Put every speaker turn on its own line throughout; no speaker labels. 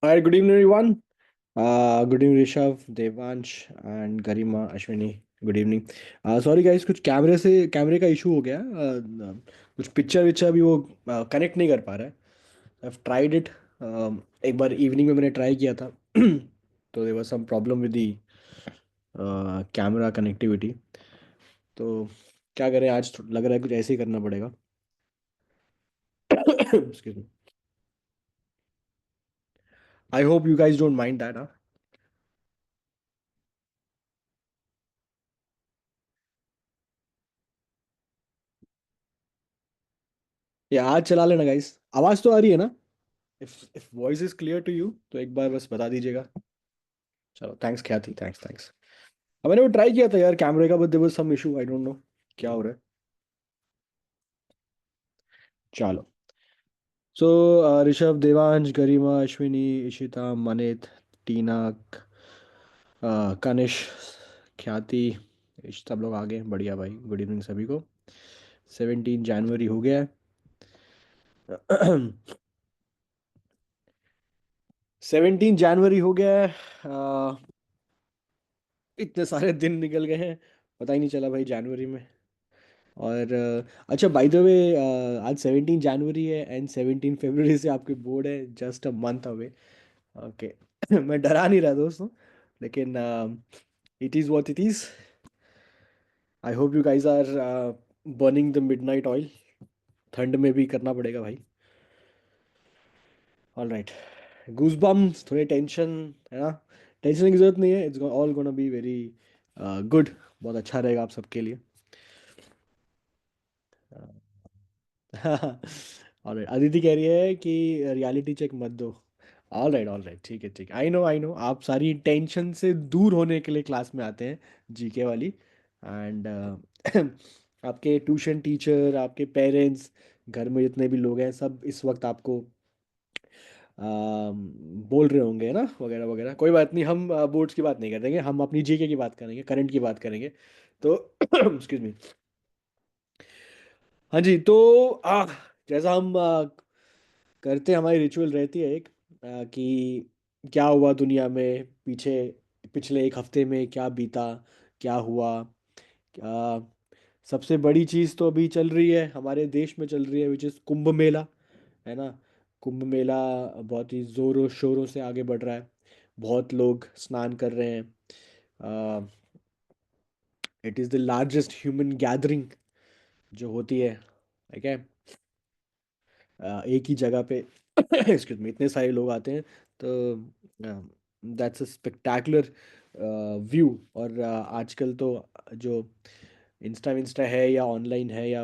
Hi, good evening, everyone. Good evening, Rishabh, Devansh, and Garima, Ashwini. Good evening. Sorry guys, कुछ कैमरे का issue हो गया। कुछ पिक्चर विक्चर भी वो कनेक्ट नहीं कर पा रहा है। I have tried it. एक बार इवनिंग में मैंने ट्राई किया था तो there was some problem with the camera connectivity. तो क्या करें, आज लग रहा है कुछ ऐसे ही करना पड़ेगा। Excuse me. I hope you guys don't mind that. ये आज चला लेना गाइस, आवाज़ तो आ रही है ना? If voice is clear to you तो एक बार बस बता दीजिएगा। चलो, थैंक्स ख्याति, थैंक्स थैंक्स। अब मैंने वो ट्राई किया था यार कैमरे का, but there was some issue, I don't know क्या हो रहा है। चलो। सो ऋषभ, देवांश, गरिमा, अश्विनी, इशिता, मनित, टीना, कनिश, ख्याति, सब लोग आ गए। बढ़िया भाई, गुड इवनिंग सभी को। 17 जनवरी हो गया है। 17 जनवरी हो गया है। इतने सारे दिन निकल गए हैं, पता ही नहीं चला भाई जनवरी में। और अच्छा, बाय द वे, आज 17 जनवरी है एंड 17 फरवरी से आपके बोर्ड है, just a month away. Okay. मैं डरा नहीं रहा दोस्तों, लेकिन it is what it is. I hope you guys are burning the midnight oil. ठंड में भी करना पड़ेगा भाई। All right. गूज बम्स, थोड़े टेंशन है ना? टेंशन की जरूरत नहीं है, it's all gonna be very good. बहुत अच्छा रहेगा आप सबके लिए। ऑल राइट, अदिति कह रही है कि रियलिटी चेक मत दो। ऑल राइट, ठीक है, ठीक है। आई नो आप सारी टेंशन से दूर होने के लिए क्लास में आते हैं, जीके वाली। एंड आपके ट्यूशन टीचर, आपके पेरेंट्स, घर में जितने भी लोग हैं, सब इस वक्त आपको बोल रहे होंगे ना, वगैरह वगैरह। कोई बात नहीं, हम बोर्ड्स की बात नहीं करेंगे, हम अपनी जीके की बात करेंगे, करंट की बात करेंगे। तो एक्सक्यूज मी। हाँ जी, तो जैसा हम करते हैं, हमारी रिचुअल रहती है एक, कि क्या हुआ दुनिया में पीछे, पिछले एक हफ्ते में क्या बीता, क्या हुआ। क्या सबसे बड़ी चीज़ तो अभी चल रही है, हमारे देश में चल रही है, विच इज़ कुंभ मेला, है ना? कुंभ मेला बहुत ही ज़ोरों शोरों से आगे बढ़ रहा है। बहुत लोग स्नान कर रहे हैं। It is the largest human gathering जो होती है, ठीक है। एक ही जगह पे एक्सक्यूज मी, इतने सारे लोग आते हैं। तो दैट्स अ स्पेक्टैकुलर व्यू। और आजकल तो जो इंस्टा विंस्टा है या ऑनलाइन है या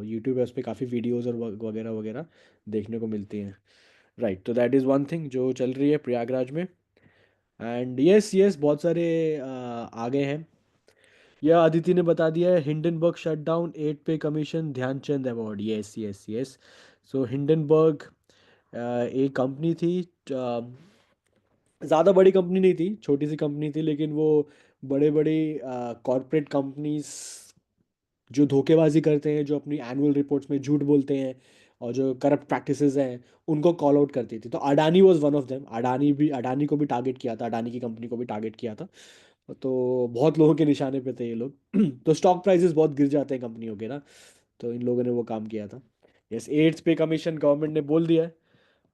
यूट्यूब है, उस पर काफ़ी वीडियोज़ और वगैरह वगैरह देखने को मिलती हैं। राइट, तो दैट इज़ वन थिंग जो चल रही है प्रयागराज में। एंड यस यस, बहुत सारे आ गए हैं। यह अदिति ने बता दिया है, Hindenburg shut down 8 pay commission Dhyanchand award. Yes yes yes. So Hindenburg एक कंपनी थी, ज़्यादा बड़ी कंपनी नहीं थी, छोटी सी कंपनी थी, लेकिन वो बड़े बड़े कॉरपोरेट कंपनीज जो धोखेबाजी करते हैं, जो अपनी एनुअल रिपोर्ट्स में झूठ बोलते हैं, और जो करप्ट प्रैक्टिसेस हैं, उनको कॉल आउट करती थी। तो Adani was one of them. Adani को भी टारगेट किया था, अडानी की कंपनी को भी टारगेट किया था। तो बहुत लोगों के निशाने पे थे ये लोग। तो स्टॉक प्राइसेस बहुत गिर जाते हैं कंपनियों के ना। तो इन लोगों ने वो काम किया था। यस, 8 पे कमीशन गवर्नमेंट ने बोल दिया है।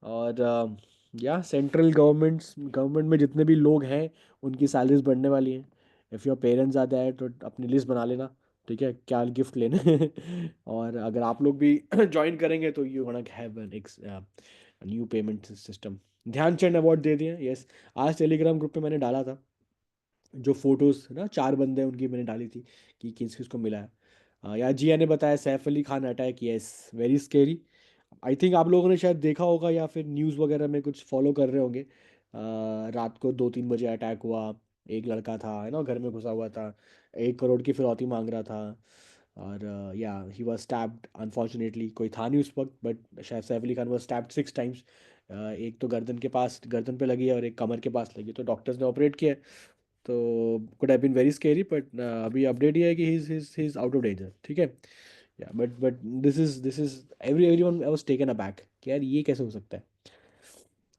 और या सेंट्रल गवर्नमेंट में जितने भी लोग हैं, उनकी सैलरीज बढ़ने वाली हैं। इफ़ योर पेरेंट्स आते हैं तो अपनी लिस्ट बना लेना, ठीक है, क्या गिफ्ट लेने हैं। और अगर आप लोग भी ज्वाइन करेंगे तो you gonna have an new payment system. Dhyanchand award दे दिए, यस। आज टेलीग्राम ग्रुप पे मैंने डाला था जो फोटोज ना, 4 बंदे उनकी मैंने डाली थी कि किस किस को मिला है। यार जिया ने बताया Saif Ali Khan attack, yes, very scary. I think आप लोगों ने शायद देखा होगा या फिर न्यूज़ वगैरह में कुछ फॉलो कर रहे होंगे। रात को 2-3 बजे अटैक हुआ। एक लड़का था, है ना, घर में घुसा हुआ था, 1 करोड़ की फिरौती मांग रहा था। और या ही वॉज स्टैब्ड, अनफॉर्चुनेटली कोई था नहीं उस वक्त, बट शायद Saif Ali Khan was stabbed 6 times. एक तो गर्दन के पास, गर्दन पे लगी है, और एक कमर के पास लगी है। तो डॉक्टर्स ने ऑपरेट किया है। तो could have been very scary, but अभी अपडेट ये है कि he is out of danger, ठीक है। या but this is everyone was taken aback कि यार ये कैसे हो सकता है।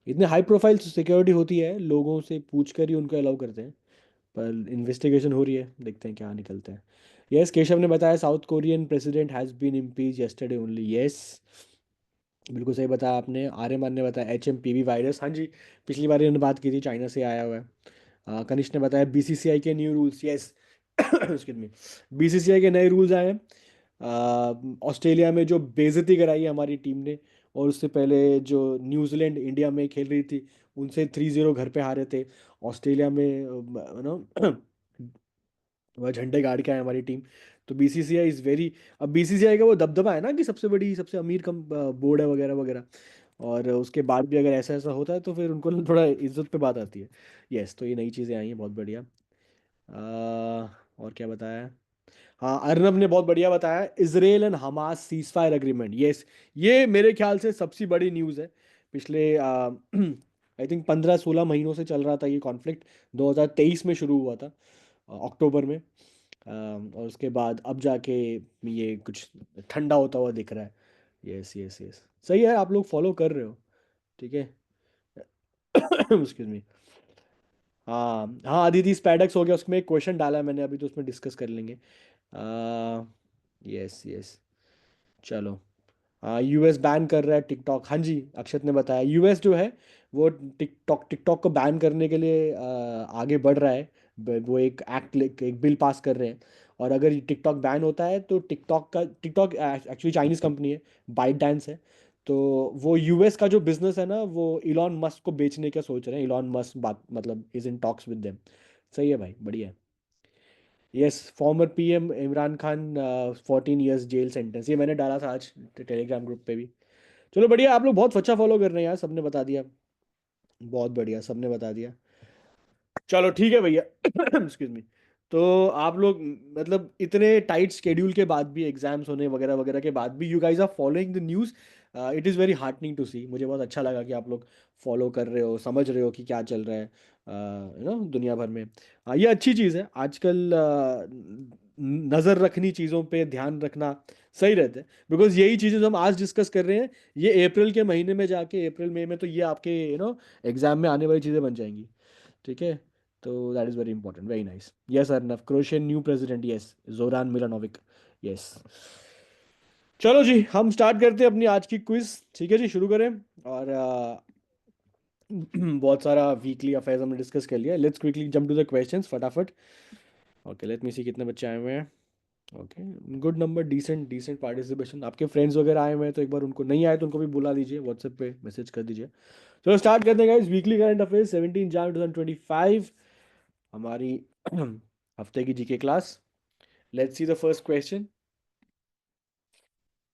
इतने हाई प्रोफाइल सिक्योरिटी होती है, लोगों से पूछ कर ही उनको अलाउ करते हैं। पर इन्वेस्टिगेशन हो रही है, देखते हैं क्या निकलता है। यस, केशव ने बताया South Korean president has been impeach yesterday only. Yes, बिल्कुल सही बताया आपने। आर्यमान ने बताया HMPV वायरस, हाँ जी, पिछली बार इन्होंने बात की थी, चाइना से आया हुआ है। कनिष्क ने बताया BCCI के new rules. Yes, excuse me, BCCI के नए रूल्स आए हैं। ऑस्ट्रेलिया में जो बेइज्जती कराई है हमारी टीम ने, और उससे पहले जो न्यूजीलैंड इंडिया में खेल रही थी, उनसे 3-0 घर पे हारे थे। ऑस्ट्रेलिया में वह झंडे गाड़ के आए हमारी टीम। तो BCCI इज़ वेरी, अब BCCI का वो दबदबा है ना कि सबसे बड़ी सबसे अमीर कम बोर्ड है वगैरह वगैरह, और उसके बाद भी अगर ऐसा ऐसा होता है तो फिर उनको ना थोड़ा इज्जत पे बात आती है। यस, तो ये नई चीज़ें आई हैं, बहुत बढ़िया। और क्या बताया है? हाँ, अर्नब ने बहुत बढ़िया बताया, Israel and Hamas cease fire agreement. Yes, ये मेरे ख्याल से सबसे बड़ी न्यूज़ है। पिछले आई थिंक 15-16 महीनों से चल रहा था ये कॉन्फ्लिक्ट। 2023 में शुरू हुआ था, अक्टूबर में। और उसके बाद अब जाके ये कुछ ठंडा होता हुआ दिख रहा है। यस यस यस, सही है, आप लोग फॉलो कर रहे हो। ठीक है। एक्सक्यूज मी। हाँ हाँ, अदिति स्पैडेक्स हो गया, उसमें एक क्वेश्चन डाला है मैंने अभी, तो उसमें डिस्कस कर लेंगे। यस यस, चलो। हाँ, यूएस बैन कर रहा है टिकटॉक, हाँ जी, अक्षत ने बताया यूएस जो है वो टिकटॉक टिकटॉक को बैन करने के लिए आगे बढ़ रहा है। वो एक एक्ट, एक बिल पास कर रहे हैं। और अगर टिकटॉक बैन होता है तो टिकटॉक एक्चुअली चाइनीज कंपनी है, बाइट डांस है। तो वो यूएस का जो बिजनेस है ना, वो इलॉन मस्क को बेचने का सोच रहे हैं। इलॉन मस्क बात मतलब is in talks with them. सही है भाई, बढ़िया है। Yes, former PM Imran Khan 14 years jail sentence, ये मैंने डाला था आज टेलीग्राम ग्रुप पे भी। चलो बढ़िया, आप लोग बहुत अच्छा फॉलो कर रहे हैं यार, सबने बता दिया। बहुत बढ़िया, सबने बता दिया। चलो ठीक है भैया। Excuse me. तो आप लोग मतलब इतने टाइट स्केड्यूल के बाद भी, एग्जाम्स होने वगैरह वगैरह के बाद भी, you guys are following the news. It is very heartening to see. मुझे बहुत अच्छा लगा कि आप लोग फॉलो कर रहे हो, समझ रहे हो कि क्या चल रहा है दुनिया भर में। ये अच्छी चीज़ है आजकल। नज़र रखनी, चीज़ों पे ध्यान रखना सही रहता है। बिकॉज यही चीज़ें जो हम आज डिस्कस कर रहे हैं, ये अप्रैल के महीने में जाके, अप्रैल मई में तो ये आपके एग्जाम में आने वाली चीज़ें बन जाएंगी। ठीक है। तो that is very important, very nice. Yes Arnav, Croatian new president, yes, Zoran Milanovic. Yes. चलो जी, हम स्टार्ट करते हैं अपनी आज की क्विज। ठीक है जी, शुरू करें। और बहुत सारा वीकली अफेयर्स हमने डिस्कस कर लिया। Let's quickly jump to the questions फटाफट। ओके, लेट मी सी कितने बच्चे आए हुए हैं। Okay, good number, decent decent participation. आपके फ्रेंड्स वगैरह आए हुए हैं तो एक बार उनको, नहीं आए तो उनको भी बुला दीजिए, व्हाट्सएप पे मैसेज कर दीजिए। चलो स्टार्ट करते हैं guys, weekly current affairs 17 Jan 2025, हमारी हफ्ते की GK class. Let's see the first question.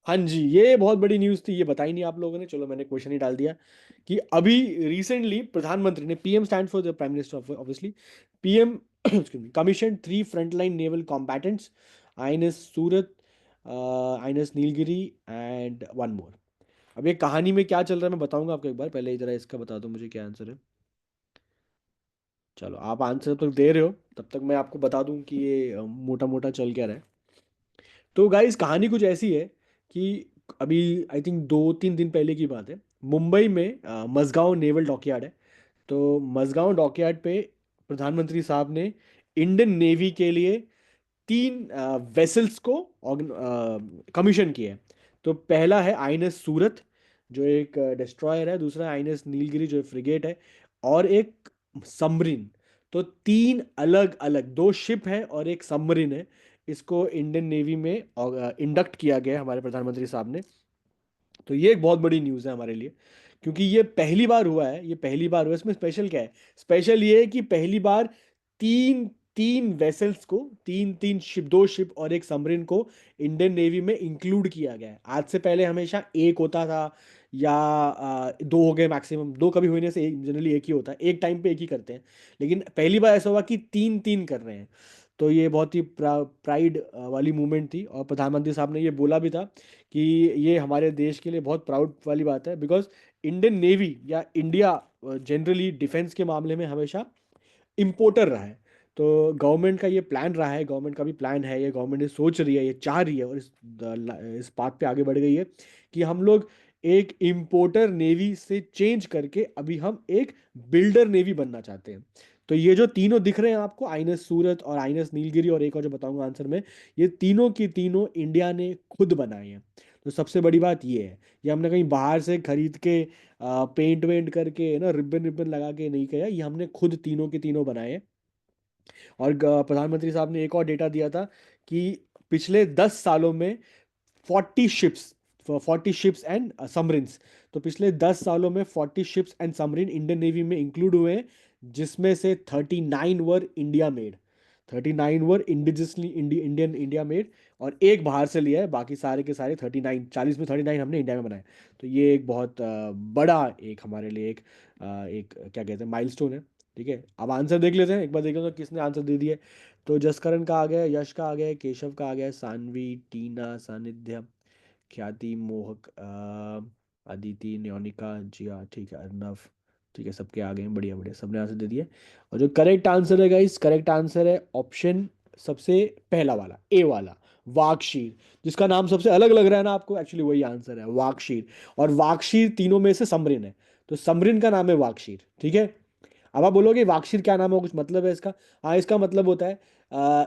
हाँ जी, ये बहुत बड़ी न्यूज़ थी, ये बताई नहीं आप लोगों ने, चलो मैंने क्वेश्चन ही डाल दिया कि अभी रिसेंटली प्रधानमंत्री ने, PM stand for the prime minister obviously, PM commission 3 frontline naval combatants, INS Surat, INS Nilgiri, and one more. अब ये कहानी में क्या चल रहा है मैं बताऊंगा आपको एक बार, पहले जरा इसका बता दो मुझे क्या आंसर है। चलो, आप आंसर तो दे रहे हो, तब तक मैं आपको बता दूं कि ये मोटा मोटा चल क्या रहा है। तो गाइस, कहानी कुछ ऐसी है कि अभी आई थिंक 2-3 दिन पहले की बात है, मुंबई में मझगांव नेवल डॉकयार्ड है। तो मझगांव डॉकयार्ड पे प्रधानमंत्री साहब ने इंडियन नेवी के लिए 3 वेसल्स को कमीशन किया है। तो पहला है INS सूरत, जो एक डिस्ट्रॉयर है। दूसरा INS नीलगिरी, जो फ्रिगेट है। और एक सबमरीन। तो 3 अलग अलग, 2 शिप है और एक सबमरीन है। इसको इंडियन नेवी में इंडक्ट किया गया है हमारे प्रधानमंत्री साहब ने। तो ये एक बहुत बड़ी न्यूज़ है हमारे लिए, क्योंकि ये पहली बार हुआ है, ये पहली बार हुआ है। इसमें स्पेशल क्या है? स्पेशल ये है कि पहली बार तीन तीन वेसल्स को, तीन तीन शिप, 2 शिप और एक सबमरीन को इंडियन नेवी में इंक्लूड किया गया है। आज से पहले हमेशा एक होता था, या 2 हो गए मैक्सिमम, 2 कभी होने से जनरली एक ही होता है, एक टाइम पे एक ही करते हैं। लेकिन पहली बार ऐसा हुआ कि 3-3 कर रहे हैं। तो ये बहुत ही प्राइड वाली मूवमेंट थी, और प्रधानमंत्री साहब ने ये बोला भी था कि ये हमारे देश के लिए बहुत प्राउड वाली बात है। बिकॉज इंडियन नेवी या इंडिया जनरली डिफेंस के मामले में हमेशा इम्पोर्टर रहा है। तो गवर्नमेंट का ये प्लान रहा है, गवर्नमेंट का भी प्लान है, ये गवर्नमेंट ये सोच रही है, ये चाह रही है, और इस बात पे आगे बढ़ गई है कि हम लोग एक इंपोर्टर नेवी से चेंज करके अभी हम एक बिल्डर नेवी बनना चाहते हैं। तो ये जो तीनों दिख रहे हैं आपको, आईएनएस सूरत और आईएनएस नीलगिरी और एक और जो बताऊंगा आंसर में, ये तीनों की तीनों इंडिया ने खुद बनाए हैं। तो सबसे बड़ी बात ये है, ये हमने कहीं बाहर से खरीद के पेंट वेंट करके ना रिबन रिबन लगा के नहीं किया, ये हमने खुद तीनों के तीनों बनाए हैं। और प्रधानमंत्री साहब ने एक और डेटा दिया था कि पिछले 10 सालों में 40 शिप्स, 40 शिप्स एंड सबमरीन्स, तो पिछले 10 सालों में 40 ships and submarine Indian navy में इंक्लूड हुए हैं, जिसमें से 39 वर इंडिया मेड, 39 वर इंडिजियसली इंडियन इंडिया मेड, और एक बाहर से लिया है, बाकी सारे के सारे 39, 40 में 39 हमने इंडिया में बनाए। तो ये एक बहुत बड़ा एक हमारे लिए एक क्या कहते हैं माइलस्टोन है। ठीक है, अब आंसर देख लेते हैं, एक बार देख लेते हैं किसने आंसर दे दिया है। तो जसकरण का आ गया, यश का आ गया, केशव का आ गया, सानवी, टीना, सानिध्य, ख्याति, मोहक, अदिति, न्योनिका, जिया, ठीक है, अर्नव, ठीक है, सबके आ गए हैं, बढ़िया बढ़िया, सबने आंसर दे दिए। और जो करेक्ट आंसर है गाइस, करेक्ट आंसर है ऑप्शन सबसे पहला वाला, ए वाला, वागशीर। जिसका नाम सबसे अलग लग रहा है ना आपको, एक्चुअली वही आंसर है, वागशीर। और वागशीर तीनों में से समरिन है, तो समरिन का नाम है वागशीर। ठीक है, अब आप बोलोगे वागशीर क्या नाम है, कुछ मतलब है इसका? हाँ, इसका मतलब होता है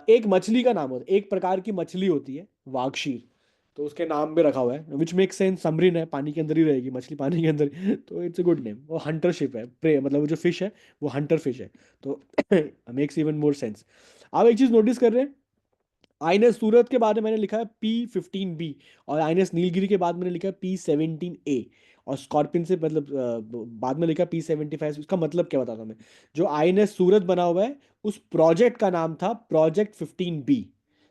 एक मछली का नाम होता है, एक प्रकार की मछली होती है वागशीर, तो उसके नाम पे रखा हुआ है, विच मेक सेंस, समरीन है, पानी के अंदर ही रहेगी मछली, पानी के अंदर तो इट्स अ गुड नेम। वो हंटर शिप है, प्रे मतलब वो जो फिश है वो हंटर फिश है, तो मेक्स इवन मोर सेंस। आप एक चीज नोटिस कर रहे हैं, आईएनएस सूरत के बाद में मैंने लिखा है P-15B, और आईएनएस नीलगिरी के बाद मैंने लिखा है P-17A, और स्कॉर्पियन से मतलब बाद में लिखा P-75। उसका मतलब क्या बताता हूं मैं। जो आईएनएस सूरत बना हुआ है, उस प्रोजेक्ट का नाम था प्रोजेक्ट 15B।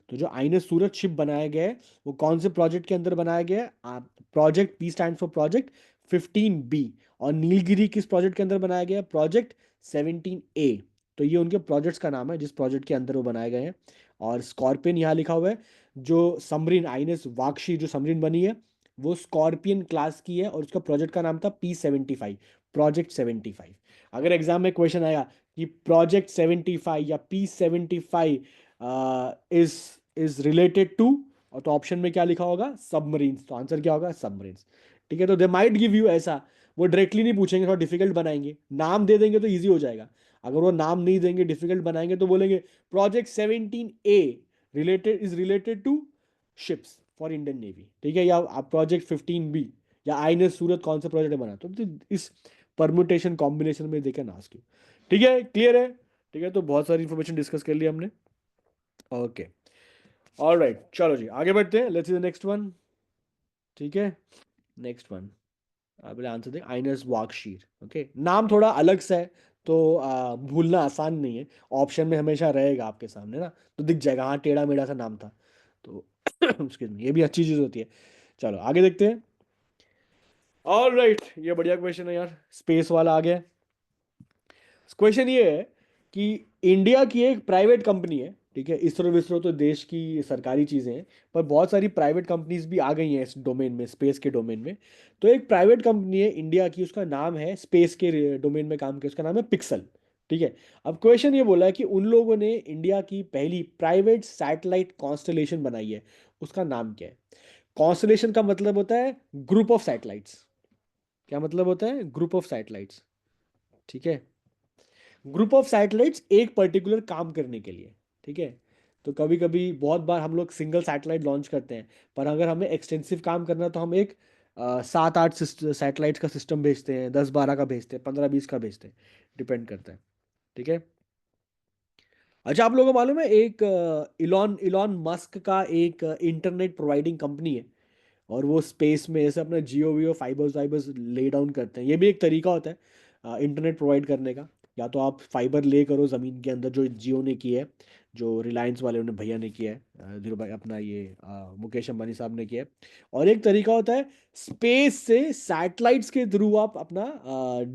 तो जो आईएनएस सूरत शिप बनाया गया है, वो कौन से प्रोजेक्ट के अंदर बनाया गया है? Project P stand for project 15B। और नीलगिरी किस प्रोजेक्ट के अंदर बनाया गया है? Project 17A। तो ये उनके प्रोजेक्ट्स का नाम है जिस प्रोजेक्ट के अंदर वो बनाए गए हैं। और स्कॉर्पियन यहाँ लिखा हुआ है, जो सबमरीन आईएनएस वाक्षी जो सबमरीन बनी है, वो स्कॉर्पियन क्लास की है, और उसका प्रोजेक्ट का नाम था P-75, प्रोजेक्ट 75। अगर एग्जाम में क्वेश्चन आया कि प्रोजेक्ट 75 या P-75 is is related to, और तो ऑप्शन में क्या लिखा होगा? सबमरीन्स, तो आंसर क्या होगा? सबमरीन्स। ठीक है, तो दे माइट गिव यू ऐसा, वो डायरेक्टली नहीं पूछेंगे, थोड़ा डिफिकल्ट बनाएंगे, नाम दे देंगे तो ईजी हो जाएगा। अगर वो नाम नहीं देंगे, डिफिकल्ट बनाएंगे, तो बोलेंगे project 17A related to ships for Indian Navy. ठीक है, या आप प्रोजेक्ट 15B, या आईएनएस सूरत कौन सा प्रोजेक्ट बना, तो इस परमुटेशन कॉम्बिनेशन में देखे ना आस्क यू। ठीक है, क्लियर है? ठीक है, तो बहुत सारी इंफॉर्मेशन डिस्कस कर लिया हमने। ओके, ऑलराइट, चलो जी आगे बढ़ते हैं, let's see the next one. ठीक है, नेक्स्ट वन, आप पहले आंसर दें, आइनस वाकशीर। ओके, नाम थोड़ा अलग सा है, तो भूलना आसान नहीं है, ऑप्शन में हमेशा रहेगा आपके सामने ना, तो दिख जाएगा, हाँ टेढ़ा मेढ़ा सा नाम था, तो एक्सक्यूज मी, ये भी अच्छी चीज़ होती है। चलो आगे देखते हैं। ऑलराइट, ये बढ़िया क्वेश्चन है यार, स्पेस वाला आ गया। क्वेश्चन ये है कि इंडिया की एक प्राइवेट कंपनी है, ठीक है, इसरो विसरो तो देश की सरकारी चीजें हैं, पर बहुत सारी प्राइवेट कंपनीज भी आ गई हैं इस डोमेन में, स्पेस के डोमेन में। तो एक प्राइवेट कंपनी है इंडिया की, उसका नाम है, स्पेस के डोमेन में काम किया, उसका नाम है पिक्सल। ठीक है, अब क्वेश्चन ये बोला है कि उन लोगों ने इंडिया की पहली प्राइवेट सैटेलाइट कॉन्स्टलेशन बनाई है, उसका नाम क्या है? कॉन्स्टलेशन का मतलब होता है ग्रुप ऑफ सैटेलाइट्स। क्या मतलब होता है? Group of satellites. ठीक है, ग्रुप ऑफ सैटेलाइट्स एक पर्टिकुलर काम करने के लिए। ठीक है, तो कभी कभी बहुत बार हम लोग सिंगल सैटेलाइट लॉन्च करते हैं, पर अगर हमें एक्सटेंसिव काम करना है, तो हम एक 7-8 सैटेलाइट्स का सिस्टम भेजते हैं, 10-12 का भेजते हैं, 15-20 का भेजते हैं, डिपेंड करता है। ठीक है, अच्छा, आप लोगों को मालूम है एक इलॉन इलॉन मस्क का एक इंटरनेट प्रोवाइडिंग कंपनी है, और वो स्पेस में जैसे अपना जियो वियो फाइबर्स वाइबर्स ले डाउन करते हैं, ये भी एक तरीका होता है इंटरनेट प्रोवाइड करने का। या तो आप फाइबर ले करो ज़मीन के अंदर, जो जियो ने की है, जो रिलायंस वाले उन्हें भैया ने किया है, धीरू भाई अपना ये मुकेश अंबानी साहब ने किया है। और एक तरीका होता है स्पेस से सैटेलाइट्स के थ्रू आप अपना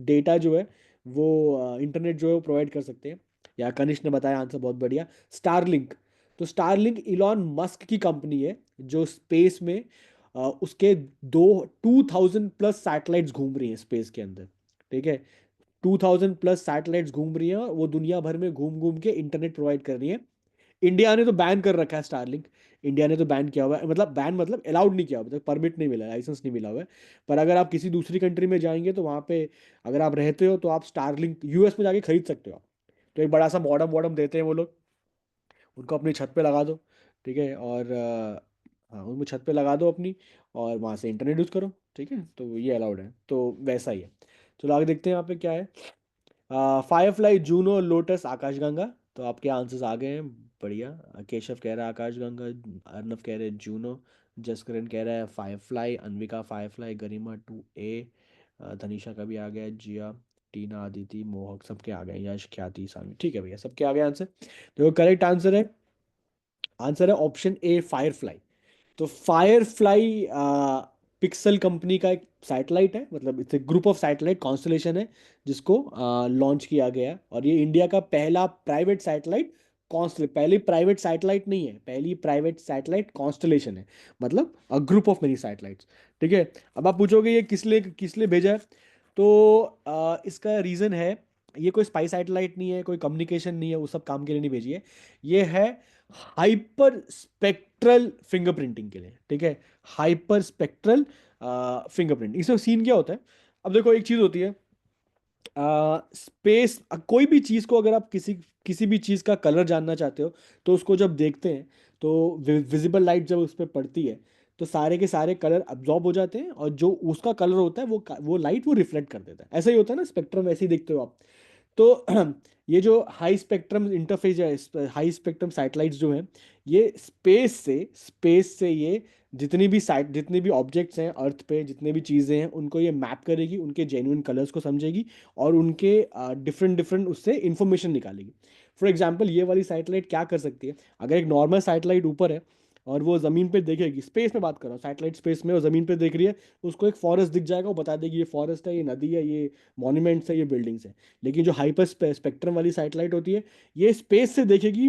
डेटा जो है, वो इंटरनेट जो है वो प्रोवाइड कर सकते हैं। या कनिष्क ने बताया आंसर बहुत बढ़िया, स्टारलिंक। तो स्टारलिंक इलॉन मस्क की कंपनी है, जो स्पेस में उसके 2000+ सैटेलाइट्स घूम रही हैं स्पेस के अंदर। ठीक है, 2000+ सैटेलाइट्स घूम रही हैं, और वो दुनिया भर में घूम घूम के इंटरनेट प्रोवाइड कर रही है इंडिया ने तो बैन कर रखा है स्टारलिंक। इंडिया ने तो बैन किया हुआ है, मतलब बैन मतलब अलाउड नहीं किया हुआ, तक परमिट नहीं मिला, लाइसेंस नहीं मिला हुआ है। पर अगर आप किसी दूसरी कंट्री में जाएंगे तो वहाँ पे अगर आप रहते हो तो आप स्टारलिंक यूएस में जाके खरीद सकते हो आप। तो एक बड़ा सा मॉडम वॉडम देते हैं वो लोग, उनको अपनी छत पे लगा दो। ठीक है, और हाँ उनको छत पे लगा दो अपनी, और वहाँ से इंटरनेट यूज़ करो। ठीक है, तो ये अलाउड है, तो वैसा ही है। चलो आगे देखते हैं यहाँ पे क्या है। फायरफ्लाई, जूनो, लोटस, आकाशगंगा। तो आपके आंसर्स आ गए हैं, बढ़िया। केशव कह रहा है आकाशगंगा, अर्नव कह रहे हैं जूनो, जसकरण कह रहा है फायरफ्लाई, अनविका फायरफ्लाई, गरिमा 2A, धनीशा का भी आ गया है, जिया, टीना, आदिति, मोहक, सबके आ गए, यश, ख्याति, सानवी। ठीक है भैया, सबके आ गए आंसर। तो करेक्ट आंसर है, आंसर है ऑप्शन ए, फायरफ्लाई। तो फायरफ्लाई पिक्सल कंपनी का एक सैटेलाइट है, मतलब its group of satellite constellation है जिसको लॉन्च किया गया है, और ये इंडिया का पहला प्राइवेट सैटेलाइट कॉन्स्टल पहली प्राइवेट सैटेलाइट नहीं है, पहली प्राइवेट सैटेलाइट कॉन्स्टलेशन है, मतलब a group of many satellites. ठीक है, अब आप पूछोगे ये किस लिए भेजा है, तो इसका रीज़न है, ये कोई स्पाई सैटेलाइट नहीं है, कोई कम्युनिकेशन नहीं है, वो सब काम के लिए नहीं भेजी है। ये है हाइपर स्पेक्ट्रल फिंगरप्रिंटिंग के लिए। ठीक है, हाइपर स्पेक्ट्रल फिंगरप्रिंट, इसमें सीन क्या होता है। अब देखो एक चीज होती है, स्पेस, कोई भी चीज को अगर आप किसी किसी भी चीज का कलर जानना चाहते हो, तो उसको जब देखते हैं तो विजिबल लाइट जब उस पर पड़ती है, तो सारे के सारे कलर अब्जॉर्ब हो जाते हैं, और जो उसका कलर होता है वो लाइट वो रिफ्लेक्ट कर देता है। ऐसा ही होता है ना, स्पेक्ट्रम वैसे ही देखते हो आप। तो ये जो हाई स्पेक्ट्रम इंटरफेस है, हाई स्पेक्ट्रम सैटेलाइट्स जो हैं, ये स्पेस से ये जितनी भी ऑब्जेक्ट्स हैं अर्थ पे, जितने भी चीज़ें हैं, उनको ये मैप करेगी, उनके जेन्युइन कलर्स को समझेगी, और उनके डिफरेंट डिफरेंट उससे इंफॉर्मेशन निकालेगी। फॉर एग्जांपल ये वाली सैटेलाइट क्या कर सकती है, अगर एक नॉर्मल सैटेलाइट ऊपर है और वो ज़मीन पे देखेगी, स्पेस में बात कर रहा हूँ, सैटेलाइट स्पेस में और ज़मीन पे देख रही है, उसको एक फॉरेस्ट दिख जाएगा, वो बता देगी ये फॉरेस्ट है, ये नदी है, ये मॉन्यूमेंट्स है, ये बिल्डिंग्स है। लेकिन जो हाइपर स्पेक्ट्रम वाली सैटेलाइट होती है, ये स्पेस से देखेगी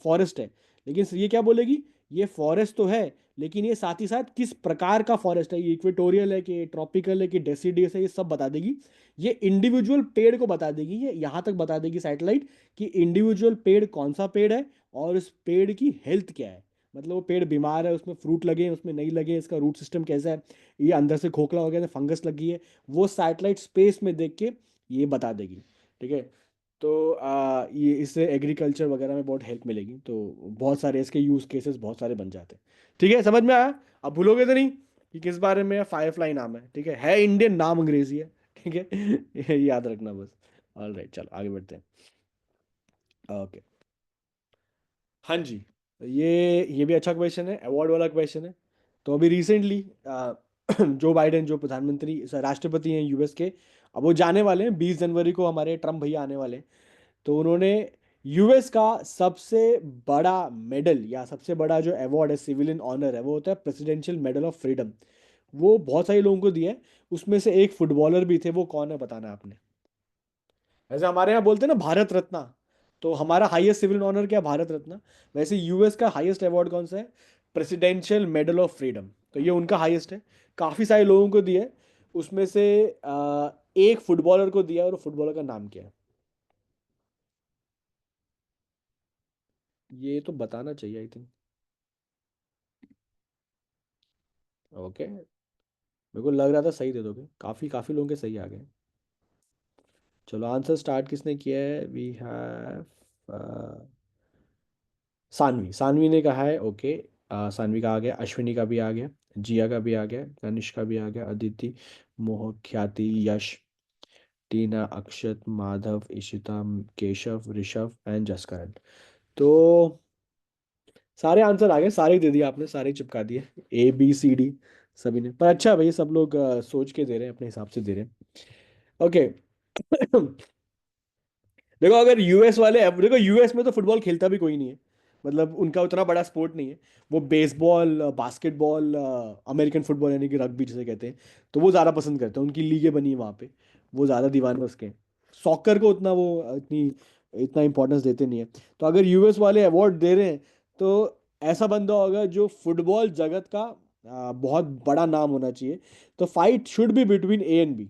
फॉरेस्ट है, लेकिन ये क्या बोलेगी, ये फॉरेस्ट तो है, लेकिन ये साथ ही साथ किस प्रकार का फॉरेस्ट है, ये इक्वेटोरियल है कि ट्रॉपिकल है कि डेसिडियस है, ये सब बता देगी। ये इंडिविजुअल पेड़ को बता देगी, ये यहाँ तक बता देगी सैटेलाइट कि इंडिविजुअल पेड़ कौन सा पेड़ है, और उस पेड़ की हेल्थ क्या है, मतलब वो पेड़ बीमार है, उसमें फ्रूट लगे हैं, उसमें नहीं लगे, इसका रूट सिस्टम कैसा है, ये अंदर से खोखला हो गया है, फंगस लगी है, वो सैटेलाइट स्पेस में देख के ये बता देगी। ठीक है, तो ये इससे एग्रीकल्चर वगैरह में बहुत हेल्प मिलेगी, तो बहुत सारे इसके यूज केसेस बहुत सारे बन जाते हैं। ठीक है, समझ में आया। अब भूलोगे तो नहीं कि किस बारे में है, फायरफ्लाई नाम है। ठीक है इंडियन, नाम अंग्रेजी है। ठीक है ये याद रखना बस। ऑल राइट, चलो आगे बढ़ते हैं। ओके, हाँ जी, तो ये भी अच्छा क्वेश्चन है, अवार्ड वाला क्वेश्चन है। तो अभी रिसेंटली जो बाइडेन, जो प्रधानमंत्री राष्ट्रपति हैं यूएस के, अब वो जाने वाले हैं 20 जनवरी को, हमारे ट्रम्प भैया आने वाले हैं। तो उन्होंने यूएस का सबसे बड़ा मेडल या सबसे बड़ा जो अवार्ड है, सिविलियन ऑनर है, वो होता है प्रेसिडेंशियल मेडल ऑफ फ्रीडम। वो बहुत सारे लोगों को दिया है, उसमें से एक फुटबॉलर भी थे, वो कौन है बताना है आपने। ऐसे हमारे यहाँ बोलते हैं ना भारत रत्ना, तो हमारा हाईएस्ट सिविलियन ऑनर क्या है, भारत रत्ना। वैसे यूएस का हाईएस्ट अवार्ड कौन सा है, प्रेसिडेंशियल मेडल ऑफ फ्रीडम। तो ये उनका हाईएस्ट है, काफ़ी सारे लोगों को दिया है, उसमें से एक फुटबॉलर को दिया है, और फुटबॉलर का नाम क्या है, ये तो बताना चाहिए आई थिंक। ओके, मेरे को लग रहा था सही दे दोगे, काफ़ी काफ़ी लोगों के सही आ गए। चलो आंसर स्टार्ट किसने किया है, वी हैव सानवी, सानवी ने कहा है। ओके, सानवी का आ गया, अश्विनी का भी आ गया, जिया का भी आ गया, तनिष का भी आ गया, अदिति, मोहक, ख्याति, यश, टीना, अक्षत, माधव, इशिता, केशव, ऋषभ एंड जसकरण। तो सारे आंसर आ गए, सारे ही दे दिए आपने, सारे ही चिपका दिए, A B C D सभी ने। पर अच्छा भाई, सब लोग सोच के दे रहे हैं, अपने हिसाब से दे रहे हैं। ओके देखो अगर यूएस वाले, देखो यूएस में तो फुटबॉल खेलता भी कोई नहीं है, मतलब उनका उतना बड़ा स्पोर्ट नहीं है। वो बेसबॉल, बास्केटबॉल, अमेरिकन फुटबॉल यानी कि रग्बी जिसे कहते हैं, तो वो ज़्यादा पसंद करते हैं, उनकी लीगें बनी है वहाँ पे, वो ज़्यादा दीवाने उसके हैं। सॉकर को उतना वो इतना इंपॉर्टेंस देते नहीं है। तो अगर यूएस वाले अवार्ड दे रहे हैं, तो ऐसा बंदा होगा जो फुटबॉल जगत का बहुत बड़ा नाम होना चाहिए। तो fight should be between A and B।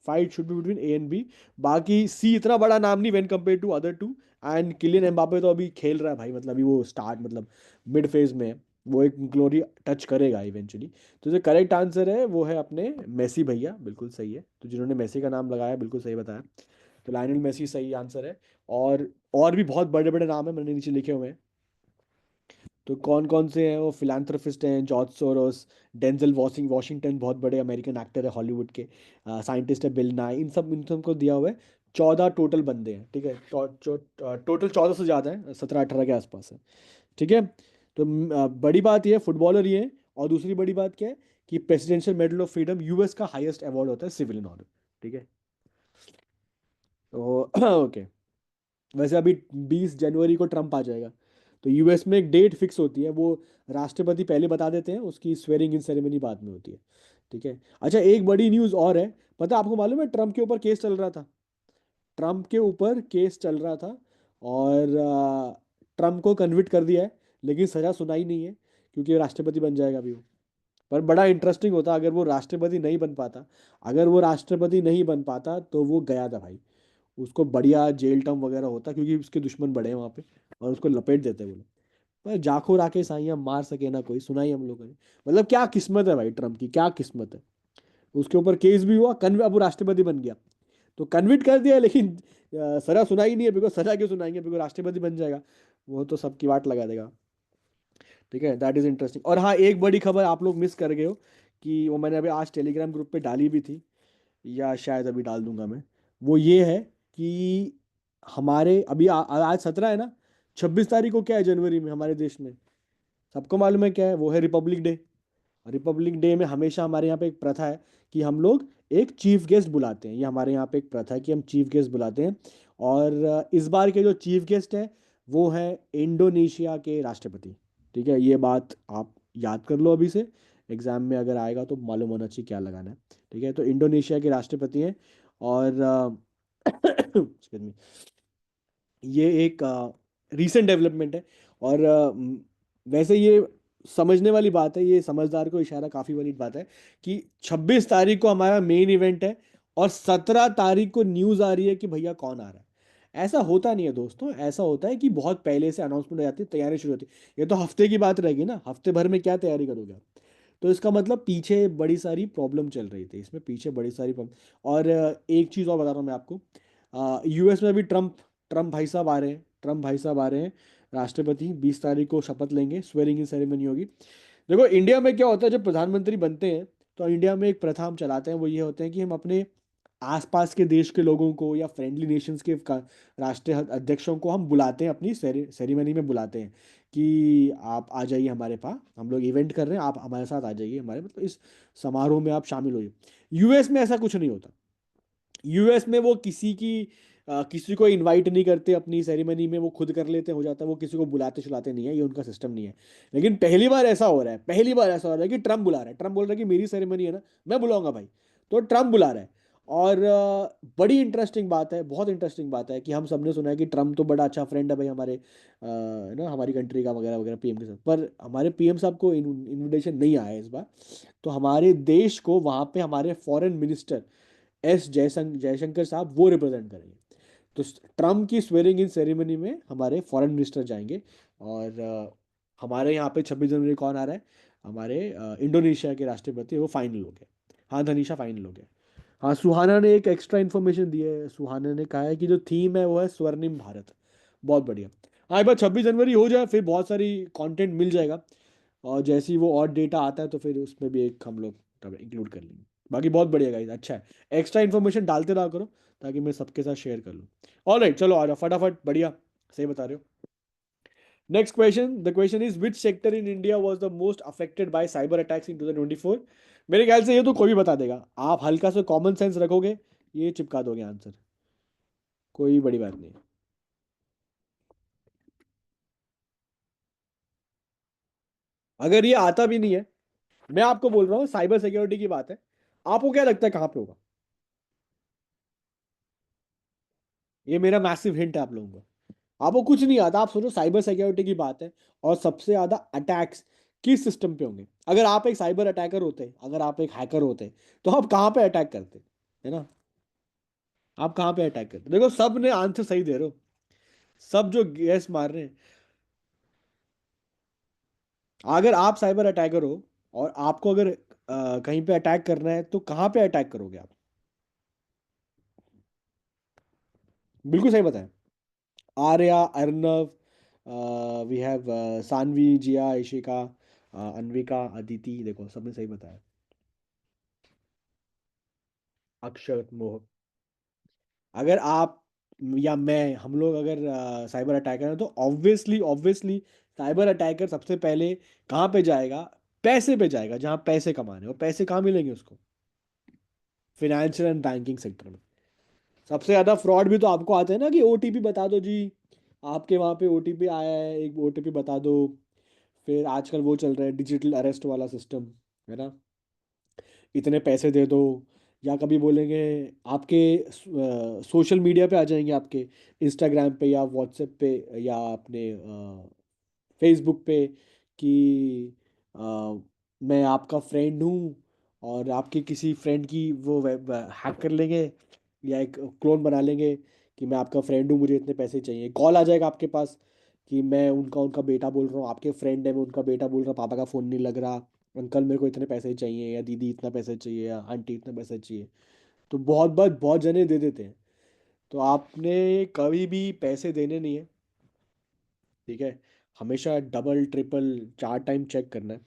Fight should be between A and B. बाकी सी इतना बड़ा नाम नहीं when compare to other two. And Kylian Mbappe तो अभी खेल रहा है भाई, मतलब अभी वो स्टार्ट मतलब मिड फेज में है। वो एक ग्लोरी टच करेगा इवेंचुअली। तो जो करेक्ट आंसर है वो है अपने मेसी भैया, बिल्कुल सही है। तो जिन्होंने मेसी का नाम लगाया बिल्कुल सही बताया। तो लायनल मेसी सही आंसर है। और भी बहुत बड़े बड़े नाम है मैंने नीचे लिखे हुए हैं। तो कौन कौन से हैं वो, फिलांथ्रोपिस्ट हैं जॉर्ज सोरोस, डेंजल वॉशिंगटन बहुत बड़े अमेरिकन एक्टर है हॉलीवुड के, साइंटिस्ट है बिल नाई, इन सब को दिया हुआ है। 14 टोटल बंदे हैं, ठीक है। टोटल 14 से ज़्यादा है, 17-18 के आसपास है, ठीक है। तो बड़ी बात ये है फुटबॉलर ये है। और दूसरी बड़ी बात क्या है कि presidential medal of freedom US का हाईएस्ट अवार्ड होता है सिविलियन ऑर्डर, ठीक है। तो ओके। वैसे अभी 20 जनवरी को ट्रम्प आ जाएगा। तो यूएस में एक डेट फिक्स होती है, वो राष्ट्रपति पहले बता देते हैं, उसकी स्वेरिंग इन सेरेमनी बाद में होती है, ठीक है। अच्छा एक बड़ी न्यूज़ और है, पता है आपको, मालूम है ट्रम्प के ऊपर केस चल रहा था। ट्रम्प के ऊपर केस चल रहा था। और ट्रम्प को कन्विक्ट कर दिया है, लेकिन सजा सुनाई नहीं है, क्योंकि राष्ट्रपति बन जाएगा अभी वो। पर बड़ा इंटरेस्टिंग होता अगर वो राष्ट्रपति नहीं बन पाता। अगर वो राष्ट्रपति नहीं बन पाता तो वो गया था भाई। उसको बढ़िया जेल टर्म वगैरह होता, क्योंकि उसके दुश्मन बड़े हैं वहाँ पे, और उसको लपेट देते वो लोग। पर जाखो राके साइयां मार सके ना कोई, सुनाई हम लोगों ने। मतलब क्या किस्मत है भाई ट्रम्प की, क्या किस्मत है। उसके ऊपर केस भी हुआ, कन्व अब वो राष्ट्रपति बन गया। तो कन्विक्ट कर दिया, लेकिन सजा सुनाई नहीं है, बिकॉज सजा क्यों सुनाएंगे, बिकॉज राष्ट्रपति बन जाएगा। वो तो सबकी वाट लगा देगा। ठीक है, दैट इज इंटरेस्टिंग। और हाँ एक बड़ी खबर आप लोग मिस कर गए हो, कि वो मैंने अभी आज टेलीग्राम ग्रुप पे डाली भी थी, या शायद अभी डाल दूंगा मैं। वो ये है कि हमारे अभी आज 17 है ना, 26 तारीख को क्या है जनवरी में हमारे देश में, सबको मालूम है क्या है, वो है रिपब्लिक डे। रिपब्लिक डे में हमेशा हमारे यहाँ पे एक प्रथा है कि हम लोग एक चीफ गेस्ट बुलाते हैं। ये हमारे यहाँ पे एक प्रथा है कि हम चीफ गेस्ट बुलाते हैं। और इस बार के जो चीफ गेस्ट हैं वो हैं इंडोनेशिया के राष्ट्रपति। ठीक है, ये बात आप याद कर लो अभी से, एग्जाम में अगर आएगा तो मालूम होना चाहिए क्या लगाना है। ठीक है, तो इंडोनेशिया के राष्ट्रपति हैं। और excuse me, ये एक रीसेंट डेवलपमेंट है। और वैसे ये समझने वाली बात है, ये समझदार को इशारा काफ़ी वाली बात है, कि 26 तारीख को हमारा मेन इवेंट है, और 17 तारीख को न्यूज़ आ रही है कि भैया कौन आ रहा है। ऐसा होता नहीं है दोस्तों, ऐसा होता है कि बहुत पहले से अनाउंसमेंट हो जाती है, तैयारी शुरू होती है। ये तो हफ्ते की बात रहेगी ना, हफ्ते भर में क्या तैयारी करोगे आप। तो इसका मतलब पीछे बड़ी सारी प्रॉब्लम चल रही थी, इसमें पीछे बड़ी सारी प्रॉब्लम। और एक चीज़ और बता रहा हूँ मैं आपको, यूएस में अभी ट्रम्प ट्रम्प भाई साहब आ रहे हैं, ट्रम्प भाई साहब आ रहे हैं राष्ट्रपति, 20 तारीख को शपथ लेंगे, स्वेरिंग इन सेरेमनी होगी। देखो इंडिया में क्या होता है, जब प्रधानमंत्री बनते हैं तो इंडिया में एक प्रथा हम चलाते हैं, वो ये होते हैं कि हम अपने आसपास के देश के लोगों को या फ्रेंडली नेशंस के राष्ट्रीय अध्यक्षों को हम बुलाते हैं, अपनी सेरेमनी में बुलाते हैं, कि आप आ जाइए हमारे पास, हम लोग इवेंट कर रहे हैं, आप हमारे साथ आ जाइए, हमारे मतलब इस समारोह में आप शामिल होइए। यूएस में ऐसा कुछ नहीं होता। यूएस में वो किसी को इनवाइट नहीं करते अपनी सेरेमनी में, वो खुद कर लेते हो जाता है, वो किसी को बुलाते चलाते नहीं है, ये उनका सिस्टम नहीं है। लेकिन पहली बार ऐसा हो रहा है, पहली बार ऐसा हो रहा है कि ट्रम्प बुला रहा है, ट्रम्प बोल रहा है कि मेरी सेरेमनी है ना, मैं बुलाऊंगा भाई। तो ट्रम्प बुला रहा है। और बड़ी इंटरेस्टिंग बात है, बहुत इंटरेस्टिंग बात है, कि हम सबने सुना है कि ट्रम्प तो बड़ा अच्छा फ्रेंड है भाई हमारे, ना हमारी कंट्री का वगैरह वगैरह पीएम के साथ, पर हमारे पीएम साहब को इनविटेशन नहीं आया है इस बार। तो हमारे देश को वहाँ पे हमारे फॉरेन मिनिस्टर जयशंकर साहब वो रिप्रेजेंट करेंगे। तो ट्रम्प की स्वेरिंग इन सेरेमनी में हमारे फॉरेन मिनिस्टर जाएंगे। और हमारे यहाँ पे 26 जनवरी कौन आ रहा है, हमारे इंडोनेशिया के राष्ट्रपति, वो फाइनल हो गए। हाँ धनीशा फाइनल हो गए। हाँ सुहाना ने एक एक्स्ट्रा इन्फॉर्मेशन दी है, सुहाना ने कहा है कि जो थीम है वो है स्वर्णिम भारत। बहुत बढ़िया। हाँ एक बार 26 जनवरी हो जाए फिर बहुत सारी कंटेंट मिल जाएगा। और जैसे ही वो और डेटा आता है तो फिर उसमें भी एक हम लोग इंक्लूड कर लेंगे। बाकी बहुत बढ़िया गाइस, अच्छा है। एक्स्ट्रा इन्फॉर्मेशन डालते रहा करो, ताकि मैं सबके साथ शेयर कर लूँ। ऑलराइट चलो आ जाओ फटाफट, बढ़िया सही बता रहे हो। Next question, the question is which sector in India was the most affected by cyber attacks in 2024। मेरे ख्याल से ये तो कोई भी बता देगा, आप हल्का सा कॉमन सेंस रखोगे, ये चिपका दोगे आंसर, कोई बड़ी बात नहीं। अगर ये आता भी नहीं है, मैं आपको बोल रहा हूँ साइबर सिक्योरिटी की बात है, आपको क्या लगता है कहाँ पे होगा। ये मेरा मैसिव हिंट है आप लोगों को। आपको कुछ नहीं आता, आप सोचो साइबर सिक्योरिटी की बात है, और सबसे ज्यादा अटैक्स किस सिस्टम पे होंगे। अगर आप एक साइबर अटैकर होते, अगर आप एक हैकर होते, तो आप कहाँ पे अटैक करते, है ना। आप कहाँ पे अटैक करते हो? देखो सब ने आंसर सही दे रहे हो, सब जो गैस मार रहे हैं। अगर आप साइबर अटैकर हो और आपको अगर कहीं पे अटैक करना है तो कहाँ पे अटैक करोगे आप? बिल्कुल सही बताएं। आर्या, अर्नव, वी हैव सानवी, जिया, इशिका, अन्विका, अदिति, देखो सबने सही बताया। अक्षर, मोह। अगर आप या मैं, हम लोग अगर साइबर अटैकर हैं तो ऑब्वियसली ऑब्वियसली साइबर अटैकर सबसे पहले कहाँ पे जाएगा? पैसे पे जाएगा, जहाँ पैसे कमाने, और पैसे कहाँ मिलेंगे उसको? फिनेंशियल एंड बैंकिंग सेक्टर में। सबसे ज्यादा फ्रॉड भी तो आपको आते हैं ना, कि ओटीपी बता दो जी, आपके वहाँ पे ओटीपी आया है, एक ओटीपपी बता दो। फिर आजकल वो चल रहा है डिजिटल अरेस्ट वाला सिस्टम, है ना, इतने पैसे दे दो। या कभी बोलेंगे आपके सोशल मीडिया पे आ जाएंगे, आपके इंस्टाग्राम पे या व्हाट्सएप पे या अपने फेसबुक पे, कि मैं आपका फ्रेंड हूँ, और आपके किसी फ्रेंड की वो हैक कर लेंगे, या एक क्लोन बना लेंगे कि मैं आपका फ्रेंड हूँ, मुझे इतने पैसे चाहिए। कॉल आ जाएगा आपके पास कि मैं उनका उनका बेटा बोल रहा हूँ, आपके फ्रेंड है, मैं उनका बेटा बोल रहा हूँ, पापा का फ़ोन नहीं लग रहा, अंकल मेरे को इतने पैसे चाहिए, या दीदी इतना पैसे चाहिए, या आंटी इतना पैसे चाहिए। तो बहुत बार बहुत जने दे देते हैं। तो आपने कभी भी पैसे देने नहीं है, ठीक है? हमेशा डबल ट्रिपल 4 टाइम चेक करना है,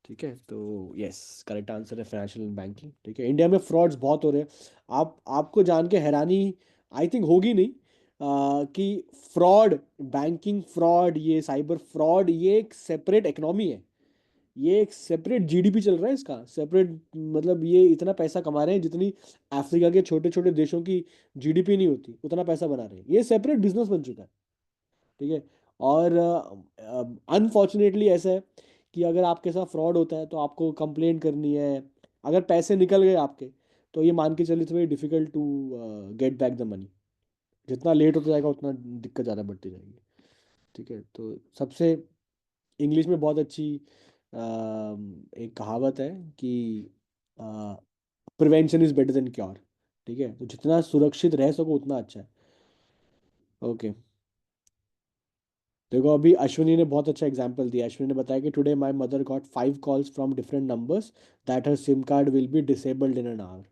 ठीक है? तो यस, करेक्ट आंसर है फाइनेंशियल एंड बैंकिंग। ठीक है, इंडिया में फ्रॉड्स बहुत हो रहे हैं। आपको जान के हैरानी आई थिंक होगी नहीं, कि फ्रॉड, बैंकिंग फ्रॉड, ये साइबर फ्रॉड, ये एक सेपरेट इकोनॉमी है। ये एक सेपरेट जीडीपी चल रहा है इसका, सेपरेट, मतलब ये इतना पैसा कमा रहे हैं जितनी अफ्रीका के छोटे छोटे देशों की जीडीपी नहीं होती, उतना पैसा बना रहे हैं। ये सेपरेट बिजनेस बन चुका है, ठीक है? और अनफॉर्चुनेटली ऐसा है कि अगर आपके साथ फ्रॉड होता है तो आपको कंप्लेंट करनी है। अगर पैसे निकल गए आपके, तो ये मान के चलिए it's very difficult to get back the money. जितना लेट होता जाएगा उतना दिक्कत ज़्यादा बढ़ती जाएगी, ठीक है? तो सबसे, इंग्लिश में बहुत अच्छी एक कहावत है कि prevention is better than cure. ठीक है, तो जितना सुरक्षित रह सको उतना अच्छा है। ओके, देखो अभी अश्विनी ने बहुत अच्छा एग्जांपल दिया। अश्विनी ने बताया कि today my mother got 5 calls from different numbers that her SIM card will be disabled in an hour.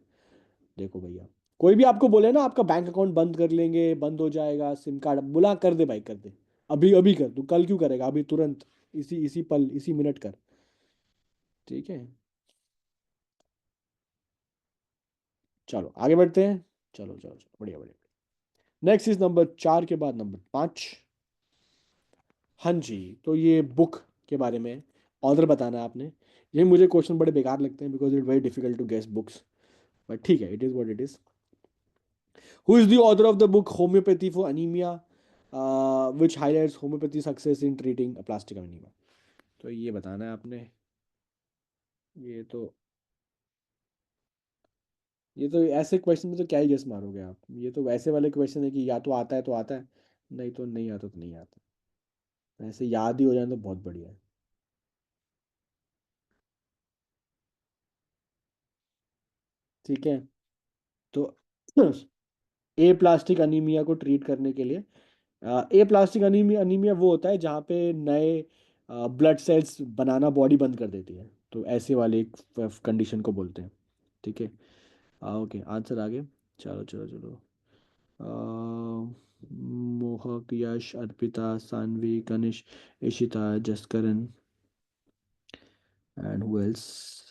देखो भैया, कोई भी आपको बोले ना आपका बैंक अकाउंट बंद कर लेंगे, बंद हो जाएगा सिम कार्ड, बुला कर दे भाई, कर दे। अभी अभी कर, तू कल क्यों करेगा, अभी तुरंत, इसी इसी पल इसी मिनट कर। ठीक है, चलो आगे बढ़ते हैं। चलो चलो चलो, बढ़िया बढ़िया। नेक्स्ट इज नंबर 4 के बाद नंबर 5। हाँ जी, तो ये बुक के बारे में ऑर्डर बताना है आपने। ये मुझे क्वेश्चन बड़े बेकार लगते हैं, because it very difficult to guess books, but ठीक है, it is what it is. Who is the author of the book homoeopathy for anaemia, which highlights homoeopathy success in treating plastic anaemia? तो ये बताना है आपने। ये तो ऐसे क्वेश्चन में तो क्या ही गेस मारोगे आप? ये तो वैसे वाले क्वेश्चन है कि या तो आता है तो आता है, नहीं तो नहीं आता तो नहीं आता। ऐसे याद ही हो जाए तो बहुत बढ़िया है। ठीक है, तो ए प्लास्टिक अनीमिया को ट्रीट करने के लिए, ए प्लास्टिक अनीमिया, अनीमिया वो होता है जहाँ पे नए ब्लड सेल्स बनाना बॉडी बंद कर देती है, तो ऐसे वाले एक कंडीशन को बोलते हैं। ठीक है, ओके, आंसर आ गए। चलो चलो चलो, Mohak, Yash, Arpita, Saanvi, Kanish, Ishita, Jaskaran, and who else,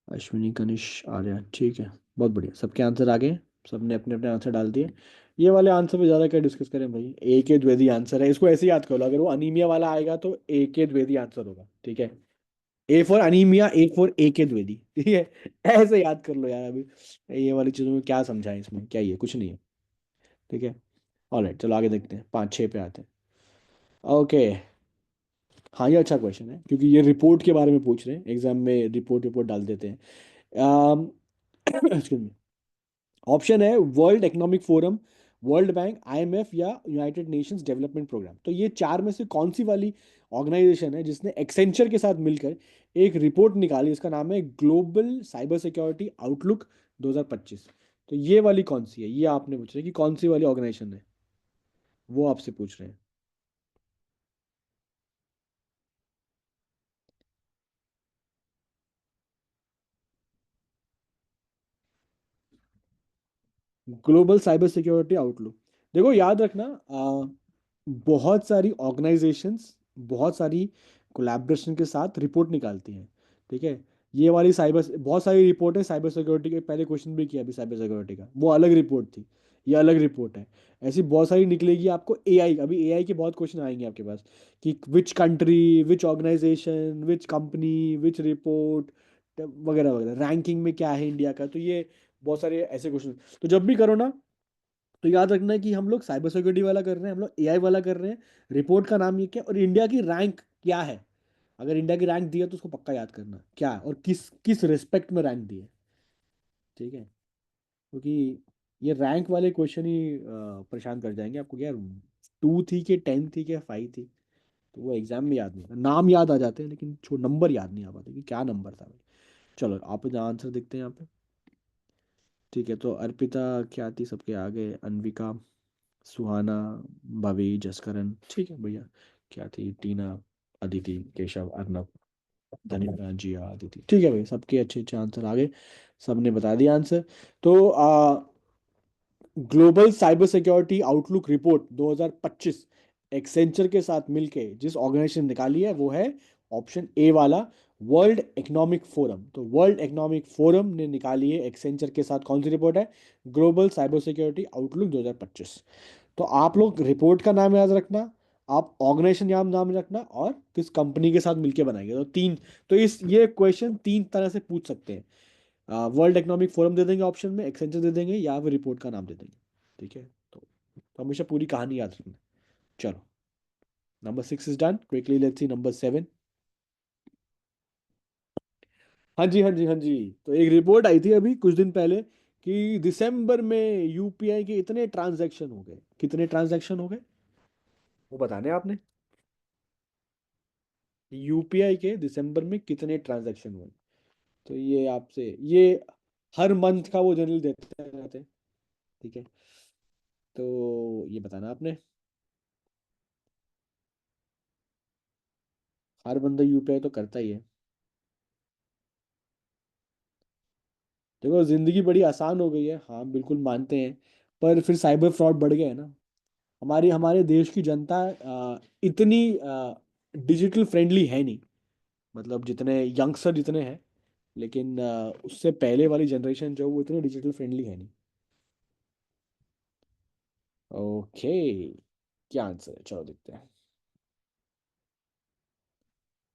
Ashwini, Kanish, Arya. ठीक है, बहुत बढ़िया, सबके आंसर आ गए। सबने अपने अपने आंसर डाल दिए। ये वाले आंसर पे ज़्यादा क्या डिस्कस करें भाई, ए के द्विवेदी आंसर है, इसको ऐसे ही याद कर लो। अगर वो अनीमिया वाला आएगा तो ए के द्विवेदी आंसर होगा, ठीक है? A for anaemia, A for a के द्विवेदी, ठीक है? ऐसे याद कर लो यार अभी। ये वाली चीज़ों में क्या समझाएं, इसमें क्या ही है, कुछ नहीं है। ठीक है, ऑलराइट, चलो आगे देखते हैं, 5 6 पे आते हैं। ओके, हाँ ये अच्छा क्वेश्चन है, क्योंकि ये रिपोर्ट के बारे में पूछ रहे हैं, एग्जाम में रिपोर्ट रिपोर्ट डाल देते हैं। Excuse me. ऑप्शन है world economic forum, world bank, IMF या यूनाइटेड नेशंस डेवलपमेंट प्रोग्राम। तो ये चार में से कौन सी वाली ऑर्गेनाइजेशन है जिसने एक्सेंचर के साथ मिलकर एक रिपोर्ट निकाली, इसका नाम है ग्लोबल साइबर सिक्योरिटी आउटलुक 2025। तो ये वाली कौन सी है, ये आपने पूछ रहे हैं कि कौन सी वाली ऑर्गेनाइजेशन है, वो आपसे पूछ रहे हैं। Global cyber security outlook. देखो याद रखना, बहुत सारी ऑर्गेनाइजेशंस बहुत सारी कोलैबोरेशन के साथ रिपोर्ट निकालती हैं। ठीक है, ये वाली साइबर बहुत सारी रिपोर्ट है साइबर सिक्योरिटी के, पहले क्वेश्चन भी किया अभी साइबर सिक्योरिटी का, वो अलग रिपोर्ट थी, ये अलग रिपोर्ट है। ऐसी बहुत सारी निकलेगी आपको। एआई, अभी एआई के बहुत क्वेश्चन आएंगे आपके पास कि which country, which organisation, which company, which report वगैरह वगैरह, रैंकिंग में क्या है इंडिया का। तो ये बहुत सारे ऐसे क्वेश्चन। तो जब भी करो ना, तो याद रखना कि हम लोग साइबर सिक्योरिटी वाला कर रहे हैं, हम लोग एआई वाला कर रहे हैं, रिपोर्ट का नाम ये क्या और इंडिया की रैंक क्या है। अगर इंडिया की रैंक दी है तो उसको पक्का याद करना क्या और किस किस रिस्पेक्ट में रैंक दी है। ठीक है, क्योंकि ये रैंक वाले क्वेश्चन ही परेशान कर जाएंगे आपको, क्या 2 थी कि 10 थी कि 5 थी। तो वो एग्जाम में याद नहीं होता, नाम याद आ जाते हैं लेकिन छो नंबर याद नहीं आ पाते कि क्या नंबर था भाई। चलो आप आंसर देखते हैं यहाँ पे। ठीक है, तो अर्पिता क्या थी सबके आगे, अनविका, सुहाना, भवी, जसकरण। ठीक है भैया, क्या थी, टीना, अदिति, केशव, अर्नब, धनिका, जिया, अदिति। ठीक है भाई, सबके अच्छे अच्छे आंसर आ गए, सबने बता दिया आंसर। तो global cyber security outlook report 2025 Accenture के साथ मिलके जिस ऑर्गेनाइजेशन निकाली है वो है ऑप्शन ए वाला, वर्ल्ड इकोनॉमिक फोरम। तो वर्ल्ड इकोनॉमिक फोरम ने निकाली है एक्सेंचर के साथ कौन सी रिपोर्ट है, ग्लोबल साइबर सिक्योरिटी आउटलुक 2025। तो आप लोग रिपोर्ट का नाम याद रखना, आप ऑर्गेनाइजेशन नाम रखना और किस कंपनी के साथ मिलके बनाएंगे। तो तीन, तो इस ये क्वेश्चन तीन तरह से पूछ सकते हैं। वर्ल्ड इकोनॉमिक फोरम दे देंगे ऑप्शन में, एक्सेंचर दे देंगे या फिर रिपोर्ट का नाम दे देंगे। ठीक है, तो हमेशा पूरी कहानी याद रखना। चलो, number 6 is done, quickly let's see number 7। हाँ जी, हाँ जी, हाँ जी। तो एक रिपोर्ट आई थी अभी कुछ दिन पहले कि दिसंबर में यूपीआई के इतने ट्रांजैक्शन हो गए, कितने ट्रांजैक्शन हो गए वो बताने हैं आपने। यूपीआई के दिसंबर में कितने ट्रांजैक्शन हुए। तो ये आपसे ये हर मंथ का वो जनरल देते रहते हैं। ठीक है, तो ये बताना आपने। हर बंदा यूपीआई तो करता ही है। देखो जिंदगी बड़ी आसान हो गई है, हाँ बिल्कुल मानते हैं, पर फिर साइबर फ्रॉड बढ़ गए हैं ना। हमारी हमारे देश की जनता इतनी डिजिटल फ्रेंडली है नहीं, मतलब जितने यंगस्टर जितने हैं, लेकिन उससे पहले वाली जनरेशन जो वो इतनी डिजिटल फ्रेंडली है नहीं। ओके, क्या आंसर है, चलो देखते हैं।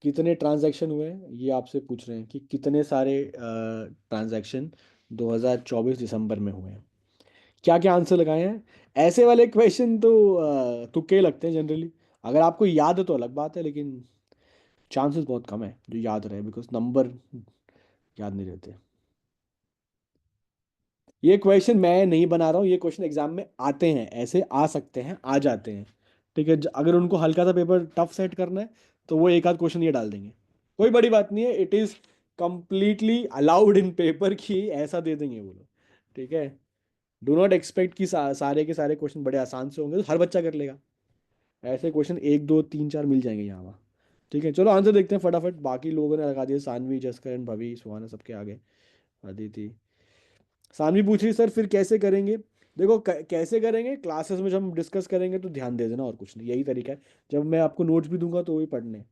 कितने ट्रांजैक्शन हुए हैं ये आपसे पूछ रहे हैं कि कितने सारे ट्रांजैक्शन 2024 दिसंबर में हुए हैं। क्या क्या आंसर लगाए हैं। ऐसे वाले क्वेश्चन तो तुक्के लगते हैं जनरली। अगर आपको याद है तो अलग बात है, लेकिन चांसेस बहुत कम है जो याद रहे, बिकॉज नंबर याद नहीं रहते। ये क्वेश्चन मैं नहीं बना रहा हूँ, ये क्वेश्चन एग्जाम में आते हैं, ऐसे आ सकते हैं, आ जाते हैं। ठीक है, अगर उनको हल्का सा पेपर टफ सेट करना है तो वो एक आध क्वेश्चन ये डाल देंगे। कोई बड़ी बात नहीं है, it is completely allowed in paper की ऐसा दे देंगे वो लोग। ठीक है, डू नॉट एक्सपेक्ट कि सारे के सारे क्वेश्चन बड़े आसान से होंगे तो हर बच्चा कर लेगा। ऐसे क्वेश्चन एक दो तीन चार मिल जाएंगे यहाँ वहाँ। ठीक है, चलो आंसर देखते हैं फटाफट। बाकी लोगों ने लगा दिया, सानवी, जसकरण, भवी, सुहाना सबके आगे, अदिति। सानवी पूछ रही सर फिर कैसे करेंगे। देखो कैसे करेंगे, क्लासेस में जब हम डिस्कस करेंगे तो ध्यान दे देना, और कुछ नहीं, यही तरीका है। जब मैं आपको नोट्स भी दूंगा तो वही पढ़ने हैं।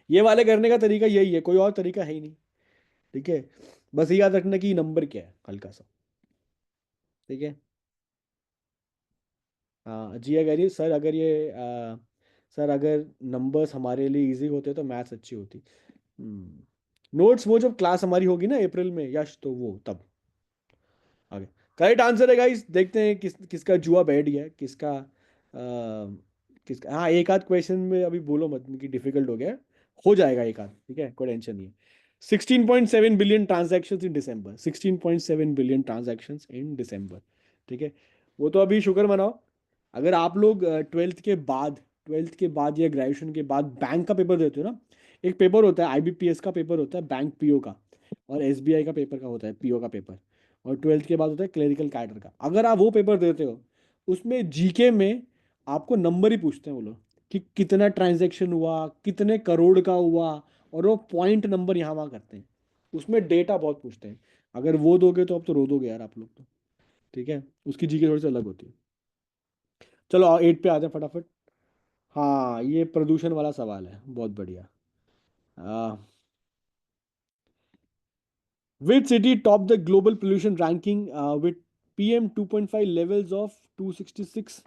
ये वाले करने का तरीका यही है, कोई और तरीका है ही नहीं। ठीक है, बस ये याद रखना कि नंबर क्या है हल्का सा। ठीक है, हाँ जी, अगर ये सर अगर ये सर अगर नंबर्स हमारे लिए इजी होते तो मैथ्स अच्छी होती। नोट्स वो जब क्लास हमारी होगी ना अप्रैल में, यश, तो वो तब आगे। करेक्ट आंसर है गाइस, देखते हैं किसका जुआ बैठ गया है, किसका। हाँ, एक आध क्वेश्चन में अभी बोलो मत कि डिफिकल्ट हो गया है, हो जाएगा एक आध, ठीक है, कोई टेंशन नहीं है। 16.7 बिलियन ट्रांजैक्शंस इन दिसंबर, 16.7 बिलियन ट्रांजैक्शंस इन दिसंबर। ठीक है, वो तो अभी शुक्र मनाओ। अगर आप लोग ट्वेल्थ के बाद या ग्रेजुएशन के बाद बैंक का पेपर देते हो ना, एक पेपर होता है आईबीपीएस का पेपर होता है, बैंक पीओ का, और एसबीआई का पेपर का होता है पीओ का पेपर, और ट्वेल्थ के बाद होता है क्लरिकल कैडर का। अगर आप वो पेपर देते हो, उसमें जीके में आपको नंबर ही पूछते हैं वो लोग, कि कितना ट्रांजैक्शन हुआ, कितने करोड़ का हुआ, और वो पॉइंट नंबर यहाँ वहाँ करते हैं, उसमें डेटा बहुत पूछते हैं। अगर वो दोगे तो अब तो रो दोगे यार आप लोग तो। ठीक है, उसकी जीके थोड़ी सी अलग होती है। चलो 8 पे आते हैं फटाफट। हाँ, ये प्रदूषण वाला सवाल है, बहुत बढ़िया। Which city top the global pollution ranking with PM 2.5 levels of 266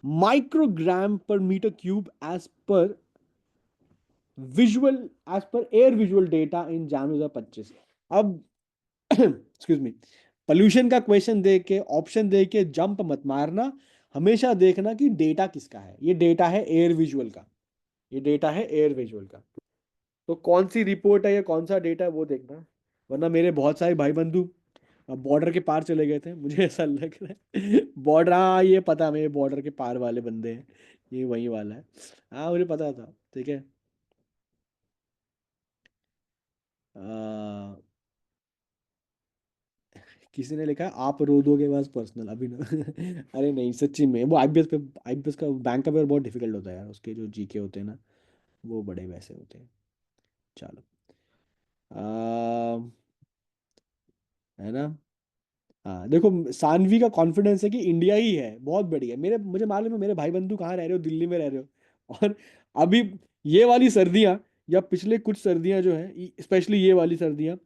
microgram per meter cube visual as per air visual data in January 2025। अब एक्सक्यूज मी, पोल्यूशन का क्वेश्चन दे के, ऑप्शन दे के जंप मत मारना। हमेशा देखना कि डेटा किसका है। ये डेटा है एयर विजुअल का, ये डेटा है एयर विजुअल का। तो कौन सी रिपोर्ट है या कौन सा डेटा है वो देखना। वरना मेरे बहुत सारे भाई बंधु बॉर्डर के पार चले गए थे, मुझे ऐसा लग रहा है। बॉर्डर, हाँ ये पता, मेरे बॉर्डर के पार वाले बंदे हैं, ये वही वाला है। हाँ मुझे पता था। ठीक है। आ, किसी ने लिखा है आप रो दोगे बस पर्सनल अभी ना। अरे नहीं, सच्ची में वो आईपीएस का बैंक का पेपर बहुत डिफिकल्ट होता है यार, उसके जो जीके होते हैं ना, वो बड़े वैसे होते हैं। चलो, आ, है ना। हाँ देखो, सानवी का कॉन्फिडेंस है कि इंडिया ही है, बहुत बढ़िया। मेरे मुझे मालूम है मेरे भाई बंधु कहाँ रह रहे हो, दिल्ली में रह रहे हो। और अभी ये वाली सर्दियाँ, या पिछले कुछ सर्दियाँ जो है, स्पेशली ये वाली सर्दियाँ,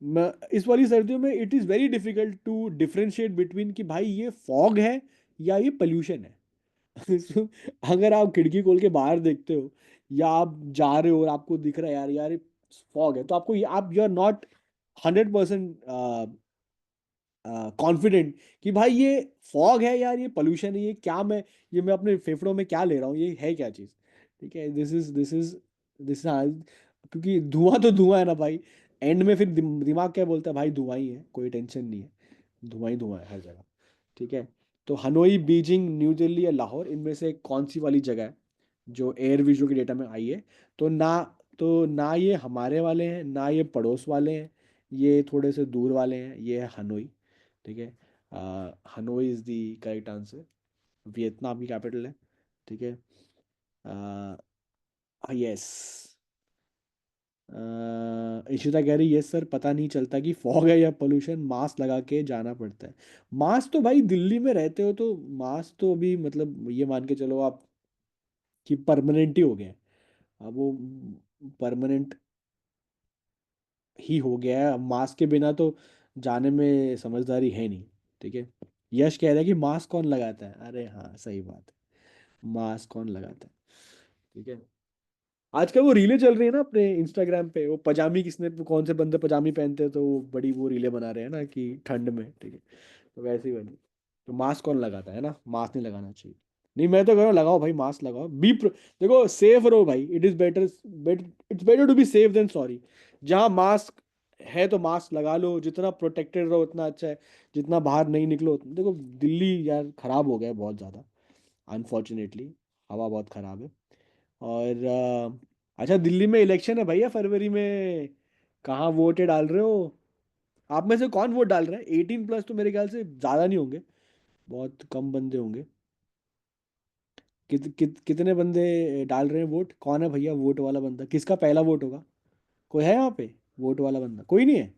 मैं इस वाली सर्दियों में it is very difficult to differentiate between कि भाई ये फॉग है या ये पोल्यूशन है। So, अगर आप खिड़की खोल के बाहर देखते हो, या आप जा रहे हो और आपको दिख रहा है यार यार फॉग है, तो आपको आप यू आर नॉट 100% कॉन्फिडेंट कि भाई ये फॉग है यार, ये पोल्यूशन है, ये मैं अपने फेफड़ों में क्या ले रहा हूँ, ये है क्या चीज़। ठीक है, दिस इज क्योंकि धुआं तो धुआं है ना भाई। एंड में फिर दिमाग क्या बोलता है, भाई धुआं ही है, कोई टेंशन नहीं है, धुआं ही धुआं है हर जगह। ठीक है। तो हनोई, बीजिंग, न्यू दिल्ली या लाहौर, इनमें से कौन सी वाली जगह है जो एयर विजुअल के डेटा में आई है? तो ना, ये हमारे वाले हैं, ना ये पड़ोस वाले हैं, ये थोड़े से दूर वाले हैं, ये है हनोई। ठीक है, Hanoi is the correct answer. Vietnam की कैपिटल है। ठीक है। यस। इशिता कह रही यस सर, पता नहीं चलता कि फॉग है या पोल्यूशन, मास्क लगा के जाना पड़ता है। मास्क तो भाई दिल्ली में रहते हो तो मास्क तो अभी मतलब ये मान के चलो आप कि परमानेंट ही हो गया है। अब वो परमानेंट ही हो गया है, अब मास्क के बिना तो जाने में समझदारी है नहीं। ठीक है। यश कह रहा है कि मास्क कौन लगाता है, अरे हाँ सही बात है, मास्क कौन लगाता है। ठीक है। आजकल वो रीलें चल रही है ना अपने इंस्टाग्राम पे, वो पजामी किसने, कौन से बंदे पजामी पहनते हैं, तो वो बड़ी वो रीलें बना रहे हैं ना कि ठंड में। ठीक है, तो वैसे ही बनी। तो मास्क कौन लगाता है ना, मास्क नहीं लगाना चाहिए। नहीं मैं तो कह रहा हूँ लगाओ भाई, मास्क लगाओ, देखो सेफ रहो भाई, it is better, it's better to be safe than sorry. जहाँ मास्क है तो मास्क लगा लो, जितना प्रोटेक्टेड रहो उतना अच्छा है। जितना बाहर नहीं निकलो देखो, दिल्ली यार खराब हो गया है बहुत ज़्यादा, अनफॉर्चुनेटली, हवा बहुत खराब है। और अच्छा, दिल्ली में इलेक्शन है भैया फरवरी में, कहाँ वोट डाल रहे हो? आप में से कौन वोट डाल रहा है? 18+ तो मेरे ख्याल से ज़्यादा नहीं होंगे, बहुत कम बंदे होंगे। कितने बंदे डाल रहे हैं वोट? कौन है भैया वोट वाला बंदा, किसका पहला वोट होगा? कोई है यहाँ पे वोट वाला बंदा? कोई नहीं है।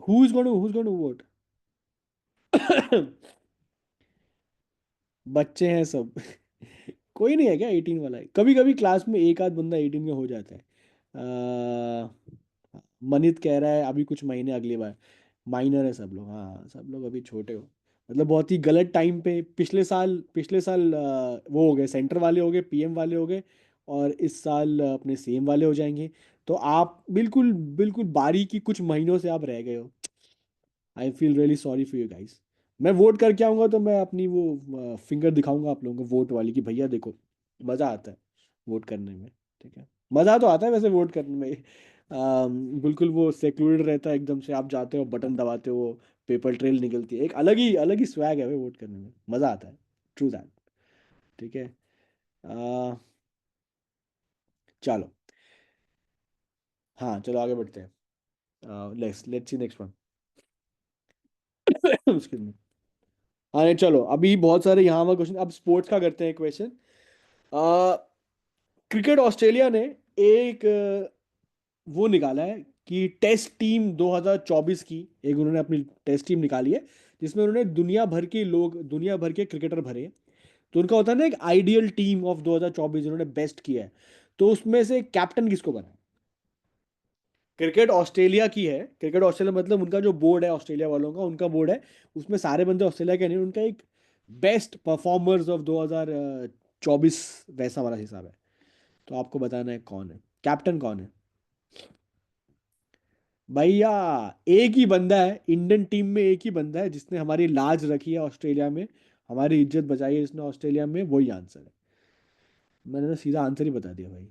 Who is going to vote? बच्चे हैं सब। कोई नहीं है क्या 18 वाला? कभी कभी क्लास में एक आध बंदा 18 का हो जाता है। मनित कह रहा है अभी कुछ महीने अगली बार। माइनर है सब लोग, हाँ सब लोग अभी छोटे हो। मतलब बहुत ही गलत टाइम पे, पिछले साल वो हो गए, सेंटर वाले हो गए, पीएम वाले हो गए, और इस साल अपने सीएम वाले हो जाएंगे। तो आप बिल्कुल बिल्कुल बारी की कुछ महीनों से आप रह गए हो। I feel really sorry for you guys. मैं वोट करके आऊंगा तो मैं अपनी वो फिंगर दिखाऊंगा आप लोगों को वोट वाली, कि भैया देखो, मज़ा आता है वोट करने में। ठीक है, मज़ा तो आता है वैसे वोट करने में। बिल्कुल वो सेक्लूडेड रहता है एकदम से, आप जाते हो बटन दबाते हो, पेपर ट्रेल निकलती है, एक अलग ही स्वैग है भाई वोट करने में, मजा आता है। True that. ठीक है। आ, चलो। हाँ चलो आगे बढ़ते हैं, let's let's see next one. Excuse me. हाँ नहीं, चलो अभी बहुत सारे यहाँ वहाँ क्वेश्चन, अब स्पोर्ट्स का करते हैं क्वेश्चन। क्रिकेट ऑस्ट्रेलिया ने एक वो निकाला है कि टेस्ट टीम 2024 की, एक उन्होंने अपनी टेस्ट टीम निकाली है जिसमें उन्होंने दुनिया भर के क्रिकेटर भरे हैं। तो उनका होता है ना एक आइडियल टीम ऑफ 2024 जिन्होंने बेस्ट किया है। तो उसमें से कैप्टन किसको बना है? क्रिकेट ऑस्ट्रेलिया की है, क्रिकेट ऑस्ट्रेलिया मतलब उनका जो बोर्ड है ऑस्ट्रेलिया वालों का, उनका बोर्ड है। उसमें सारे बंदे ऑस्ट्रेलिया के नहीं, उनका एक बेस्ट परफॉर्मर्स ऑफ 2024 वैसा वाला हिसाब है। तो आपको बताना है कौन है कैप्टन, कौन है भैया। एक ही बंदा है इंडियन टीम में, एक ही बंदा है जिसने हमारी लाज रखी है ऑस्ट्रेलिया में, हमारी इज्जत बचाई है इसने ऑस्ट्रेलिया में, वही आंसर है। मैंने तो सीधा आंसर ही बता दिया भाई।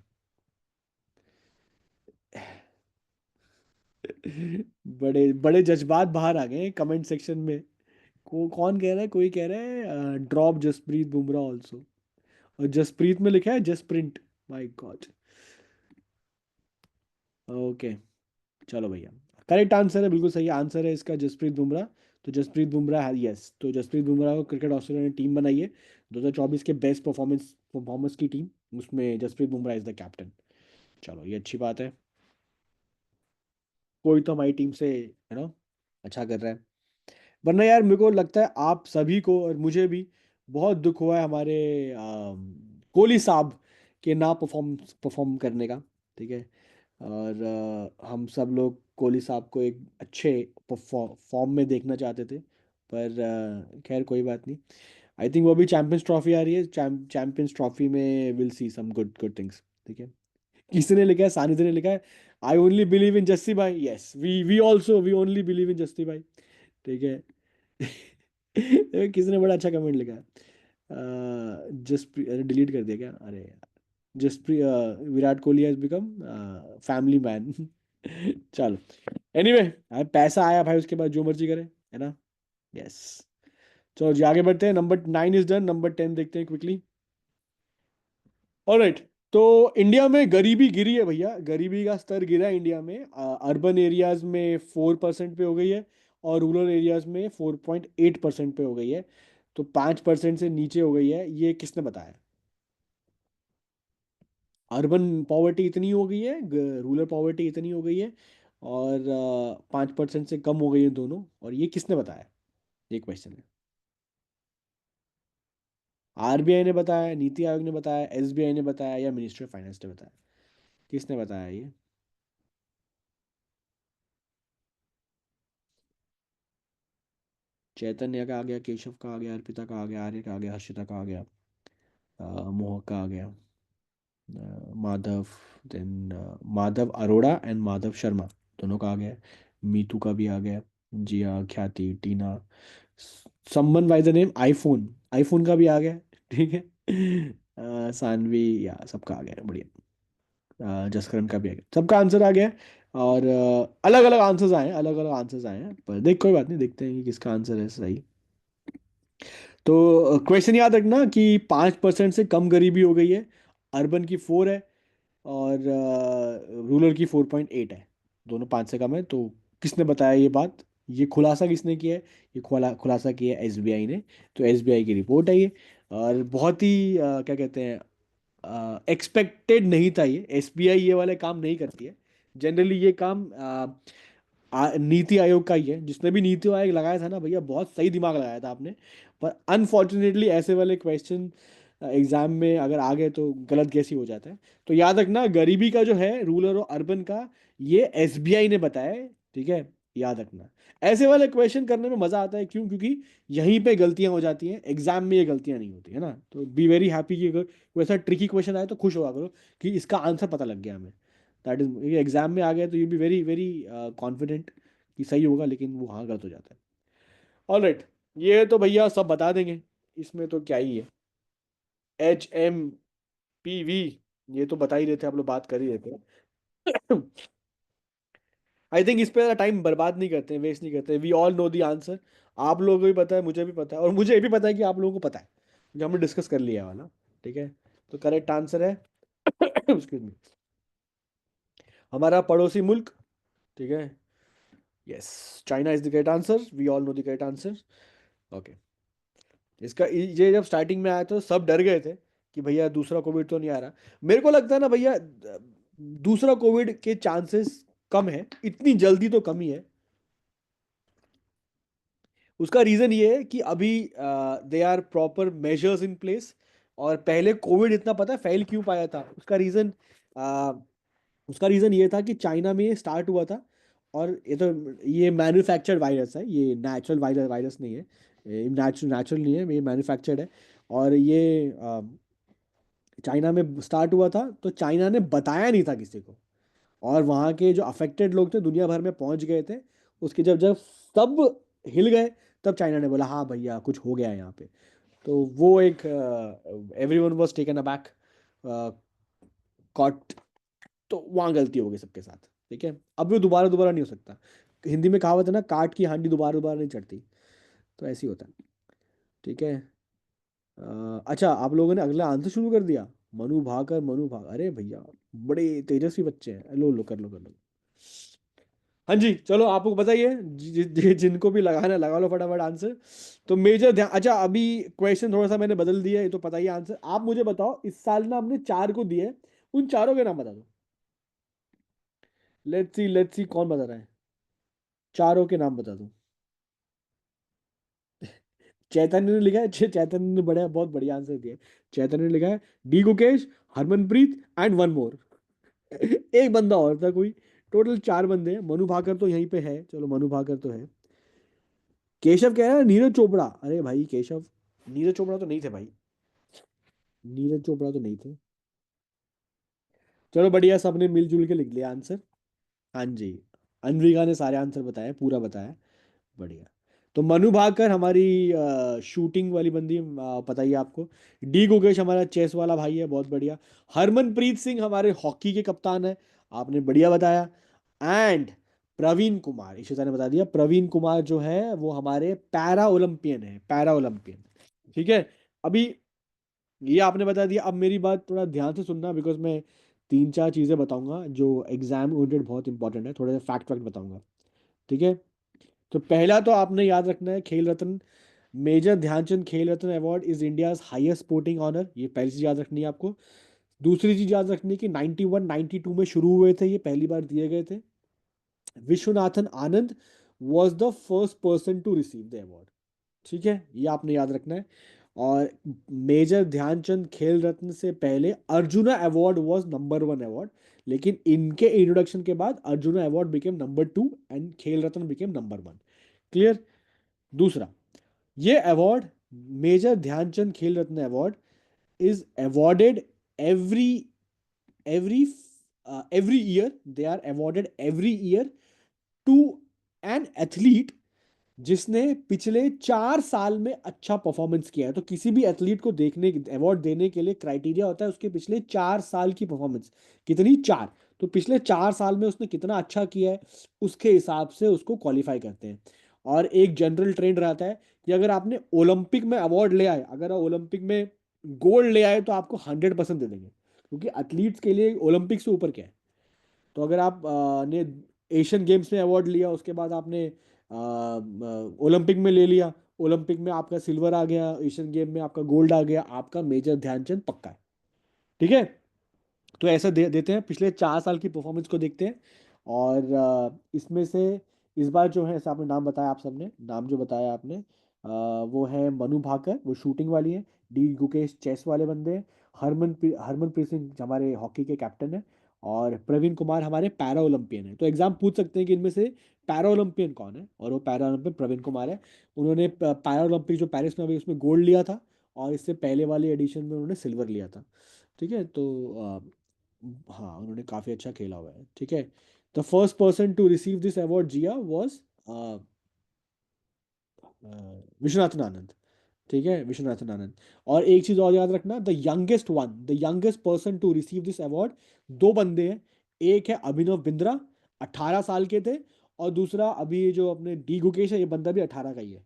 बड़े बड़े जज्बात बाहर आ गए कमेंट सेक्शन में। कौन कह रहा है, कोई कह रहा है ड्रॉप जसप्रीत बुमराह ऑल्सो, और जसप्रीत में लिखा है जसप्रिंट। My God. ओके। चलो भैया, करेक्ट आंसर है, बिल्कुल सही आंसर है इसका जसप्रीत बुमराह। तो जसप्रीत बुमराह, यस, तो जसप्रीत बुमराह को क्रिकेट ऑस्ट्रेलिया ने टीम बनाई है 2024 के बेस्ट परफॉर्मेंस परफॉर्मेंस की टीम, उसमें Jasprit Bumrah is the captain. चलो ये अच्छी बात है, कोई तो हमारी टीम से अच्छा कर रहा है। वरना यार मेरे को लगता है आप सभी को और मुझे भी बहुत दुख हुआ है हमारे कोहली साहब के ना परफॉर्म परफॉर्म करने का। ठीक है। और हम सब लोग कोहली साहब को एक अच्छे फॉर्म में देखना चाहते थे, पर खैर कोई बात नहीं। आई थिंक वो भी चैंपियंस ट्रॉफी आ रही है, चैंपियंस ट्रॉफी में will see some good good things. ठीक है। किसने लिखा है, सानिध्य ने लिखा है, I only believe in Jassi भाई। Yes, we only believe in Jassi भाई। ठीक है। किसने बड़ा अच्छा कमेंट लिखा है, जसप्रीत, अरे डिलीट कर दिया क्या, अरे यार। Jasprit, Virat Kohli has become family man. चलो, एनीवे, पैसा आया भाई, उसके बाद जो मर्जी करे, है ना। यस। चलो जी आगे बढ़ते हैं, नंबर 9 इज डन, नंबर 10 देखते हैं क्विकली। ऑलराइट। तो इंडिया में गरीबी गिरी है भैया, गरीबी का स्तर गिरा है इंडिया में। अर्बन एरियाज में 4% पे हो गई है, और रूरल एरियाज में 4.8% पे हो गई है। तो 5% से नीचे हो गई है, ये किसने बताया? अर्बन पॉवर्टी इतनी हो गई है, रूरल पॉवर्टी इतनी हो गई है, और 5% से कम हो गई है दोनों, और ये किसने बताया? ये क्वेश्चन है। आरबीआई ने बताया, नीति आयोग ने बताया, एसबीआई ने बताया, या मिनिस्ट्री ऑफ फाइनेंस ने बताया? किसने बताया ये? चैतन्य का आ गया, केशव का आ गया, अर्पिता का आ गया, आर्य का आ गया, हर्षिता का आ गया, मोहक का आ गया, माधव, देन माधव अरोड़ा एंड माधव शर्मा, दोनों का आ गया। मीतू का भी आ गया, Jiya, Khyati, Tina, someone by the name iPhone, iPhone का भी आ गया। ठीक है। सानवी, या सबका आ गया, बढ़िया। जसकरण का भी आ गया, सबका आंसर आ गया। और अलग अलग आंसर्स आए हैं, अलग अलग आंसर्स आए हैं, पर देख कोई बात नहीं, देखते हैं कि किसका आंसर है सही। तो क्वेश्चन याद रखना कि 5% से कम गरीबी हो गई है, अर्बन की 4 है, और रूरल की 4.8 है, दोनों 5 से कम है। तो किसने बताया ये बात, ये खुलासा किसने किया है? ये खुलासा किया है एसबीआई ने। तो एसबीआई की रिपोर्ट है ये, और बहुत ही क्या कहते हैं, एक्सपेक्टेड नहीं था ये। एसबीआई ये वाले काम नहीं करती है जनरली, ये काम नीति आयोग का ही है। जिसने भी नीति आयोग लगाया था ना भैया, बहुत सही दिमाग लगाया था आपने, पर अनफॉर्चुनेटली ऐसे वाले क्वेश्चन एग्जाम में अगर आ गए तो गलत गैस ही हो जाता है। तो याद रखना, गरीबी का जो है रूरल और अर्बन का, ये एसबीआई ने बताया है। ठीक है, याद रखना। ऐसे वाले क्वेश्चन करने में मजा आता है, क्यों? क्योंकि यहीं पे गलतियां हो जाती हैं, एग्जाम में ये गलतियां नहीं होती है ना। तो बी वेरी हैप्पी कि अगर कोई ऐसा ट्रिकी क्वेश्चन आए तो खुश हुआ करो कि इसका आंसर पता लग गया हमें। दैट इज, ये एग्जाम में आ गया तो you be very very confident कि सही होगा, लेकिन वो हाँ गलत हो जाता है। ऑलराइट, ये तो भैया सब बता देंगे, इसमें तो क्या ही है। HMPV, ये तो बता ही रहे थे, आप लोग बात कर ही रहे थे। आई थिंक इस पे टाइम बर्बाद नहीं करते हैं, वेस्ट नहीं करते, we all know the answer. आप लोगों को भी पता है, मुझे भी पता है, और मुझे ये भी पता है कि आप लोगों को पता है, जो हमने डिस्कस कर लिया वाला। ठीक है, तो करेक्ट आंसर है एक्सक्यूज मी, हमारा पड़ोसी मुल्क। ठीक है, yes, China is the correct answer, we all know the correct answer. Okay, इसका ये जब स्टार्टिंग में आया तो सब डर गए थे कि भैया दूसरा कोविड तो नहीं आ रहा। मेरे को लगता है ना भैया, दूसरा कोविड के चांसेस कम है, इतनी जल्दी तो कम ही है। उसका रीजन ये है कि अभी they are proper measures in place. और पहले कोविड इतना पता है फैल क्यों पाया था, उसका रीजन ये था कि चाइना में स्टार्ट हुआ था। और ये मैन्युफैक्चर्ड वायरस है, ये नेचुरल वायरस वायरस नहीं है, ये नेचुरल नहीं है, ये मैन्युफैक्चर्ड है। और ये चाइना में स्टार्ट हुआ था, तो चाइना ने बताया नहीं था किसी को। और वहाँ के जो अफेक्टेड लोग थे दुनिया भर में पहुंच गए थे। उसके जब जब सब हिल गए, तब चाइना ने बोला हाँ भैया कुछ हो गया है यहाँ पे। तो वो एक, everyone was taken aback, caught. तो वहाँ गलती हो गई सबके साथ। ठीक है, अब वो दोबारा दोबारा नहीं हो सकता। हिंदी में कहावत है ना, काट की हांडी दोबारा दोबारा नहीं चढ़ती। तो ऐसे ही होता है। ठीक है, अच्छा, आप लोगों ने अगला आंसर शुरू कर दिया। मनु भाकर, मनु भाग, अरे भैया बड़े तेजस्वी बच्चे हैं। लो लो, कर लो कर लो। हाँ जी, चलो आपको बताइए, जिनको भी लगाना है, लगा लो फटाफट आंसर। तो मेजर ध्यान, अच्छा अभी क्वेश्चन थोड़ा सा मैंने बदल दिया है, ये तो पता ही आंसर। आप मुझे बताओ, इस साल ना हमने 4 को दिए, उन चारों के नाम बता दो। लेट्स सी कौन बता रहा है। चारों के नाम बता दो। चैतन्य ने लिखा है, चैतन्य ने बड़ा बहुत बढ़िया आंसर दिया है। चैतन्य ने लिखा है D Gukesh, Harmanpreet and one more. एक बंदा और था कोई। टोटल 4 बंदे हैं। मनु भाकर तो यहीं पे है, चलो मनु भाकर तो है। केशव कह रहा है नीरज चोपड़ा, अरे भाई केशव, नीरज चोपड़ा तो नहीं थे भाई, नीरज चोपड़ा तो नहीं थे। चलो बढ़िया, सबने मिलजुल के लिख लिया आंसर। हाँ जी, अनविका ने सारे आंसर बताए, पूरा बताया। बढ़िया। तो मनु भाकर हमारी शूटिंग वाली बंदी, पता ही है आपको। डी गुकेश हमारा चेस वाला भाई है, बहुत बढ़िया। हरमनप्रीत सिंह हमारे हॉकी के कप्तान है, आपने बढ़िया बताया। एंड प्रवीण कुमार, इशिता ने बता दिया, प्रवीण कुमार जो है वो हमारे पैरा ओलंपियन है, पैरा ओलंपियन। ठीक है, अभी ये आपने बता दिया। अब मेरी बात थोड़ा ध्यान से सुनना, बिकॉज मैं 3 4 चीज़ें बताऊंगा जो एग्जाम ओरिएंटेड बहुत इंपॉर्टेंट है, थोड़े से फैक्ट वैक्ट बताऊंगा। ठीक है, तो पहला तो आपने याद रखना है, खेल रत्न, major Dhyanchand Khel Ratna award is India's highest sporting honour, ये पहली चीज याद रखनी है आपको। दूसरी चीज याद रखनी है कि 91 92 में शुरू हुए थे, ये पहली बार दिए गए थे। Viswanathan Anand was the first person to receive the award. ठीक है, ये आपने याद रखना है। और मेजर ध्यानचंद खेल रत्न से पहले arjuna award was number 1 award, लेकिन इनके इंट्रोडक्शन के बाद arjuna award became number 2 and खेल रत्न बिकेम नंबर 1। क्लियर। दूसरा, ये award, major Dhyanchand Khel Ratna award, is awarded every every every year, they are awarded every year to an athlete जिसने पिछले 4 साल में अच्छा परफॉर्मेंस किया है। तो किसी भी एथलीट को देखने, अवार्ड देने के लिए क्राइटेरिया होता है उसके पिछले 4 साल की परफॉर्मेंस। कितनी, 4। तो पिछले 4 साल में उसने कितना अच्छा किया है, उसके हिसाब से उसको क्वालिफाई करते हैं। और एक जनरल ट्रेंड रहता है कि अगर आपने ओलंपिक में अवार्ड ले आए, अगर आप ओलंपिक में गोल्ड ले आए, तो आपको 100% दे देंगे, क्योंकि एथलीट्स के लिए ओलंपिक से ऊपर क्या है। तो अगर आप ने एशियन गेम्स में अवार्ड लिया, उसके बाद आपने ओलंपिक में ले लिया, ओलंपिक में आपका सिल्वर आ गया, एशियन गेम में आपका गोल्ड आ गया, आपका मेजर ध्यानचंद पक्का है। ठीक है, तो ऐसा देते हैं, पिछले 4 साल की परफॉर्मेंस को देखते हैं। और इसमें से इस बार जो है, ऐसा आपने नाम बताया, आप सबने नाम जो बताया आपने, वो है मनु भाकर, वो शूटिंग वाली है। डी गुकेश चेस वाले बंदे हैं। हरमनप्रीत सिंह हमारे हॉकी के कैप्टन है। और प्रवीण कुमार हमारे पैरा ओलंपियन है। तो एग्जाम पूछ सकते हैं कि इनमें से पैरा ओलंपियन कौन है, और वो पैरा ओलंपियन प्रवीण कुमार है। उन्होंने पैरा ओलंपिक जो पेरिस में अभी, उसमें गोल्ड लिया था। और इससे पहले वाली एडिशन में उन्होंने सिल्वर लिया था। ठीक है, तो हाँ, उन्होंने काफी अच्छा खेला हुआ है। ठीक है, the first person to receive this award Jiya was Viswanathan Anand. ठीक है, विश्वनाथन आनंद। और एक चीज और याद रखना, the youngest person to receive this award, 2 बंदे हैं। एक है अभिनव बिंद्रा, 18 साल के थे। और दूसरा अभी ये जो अपने डी गुकेश है, ये बंदा भी 18 का ही है।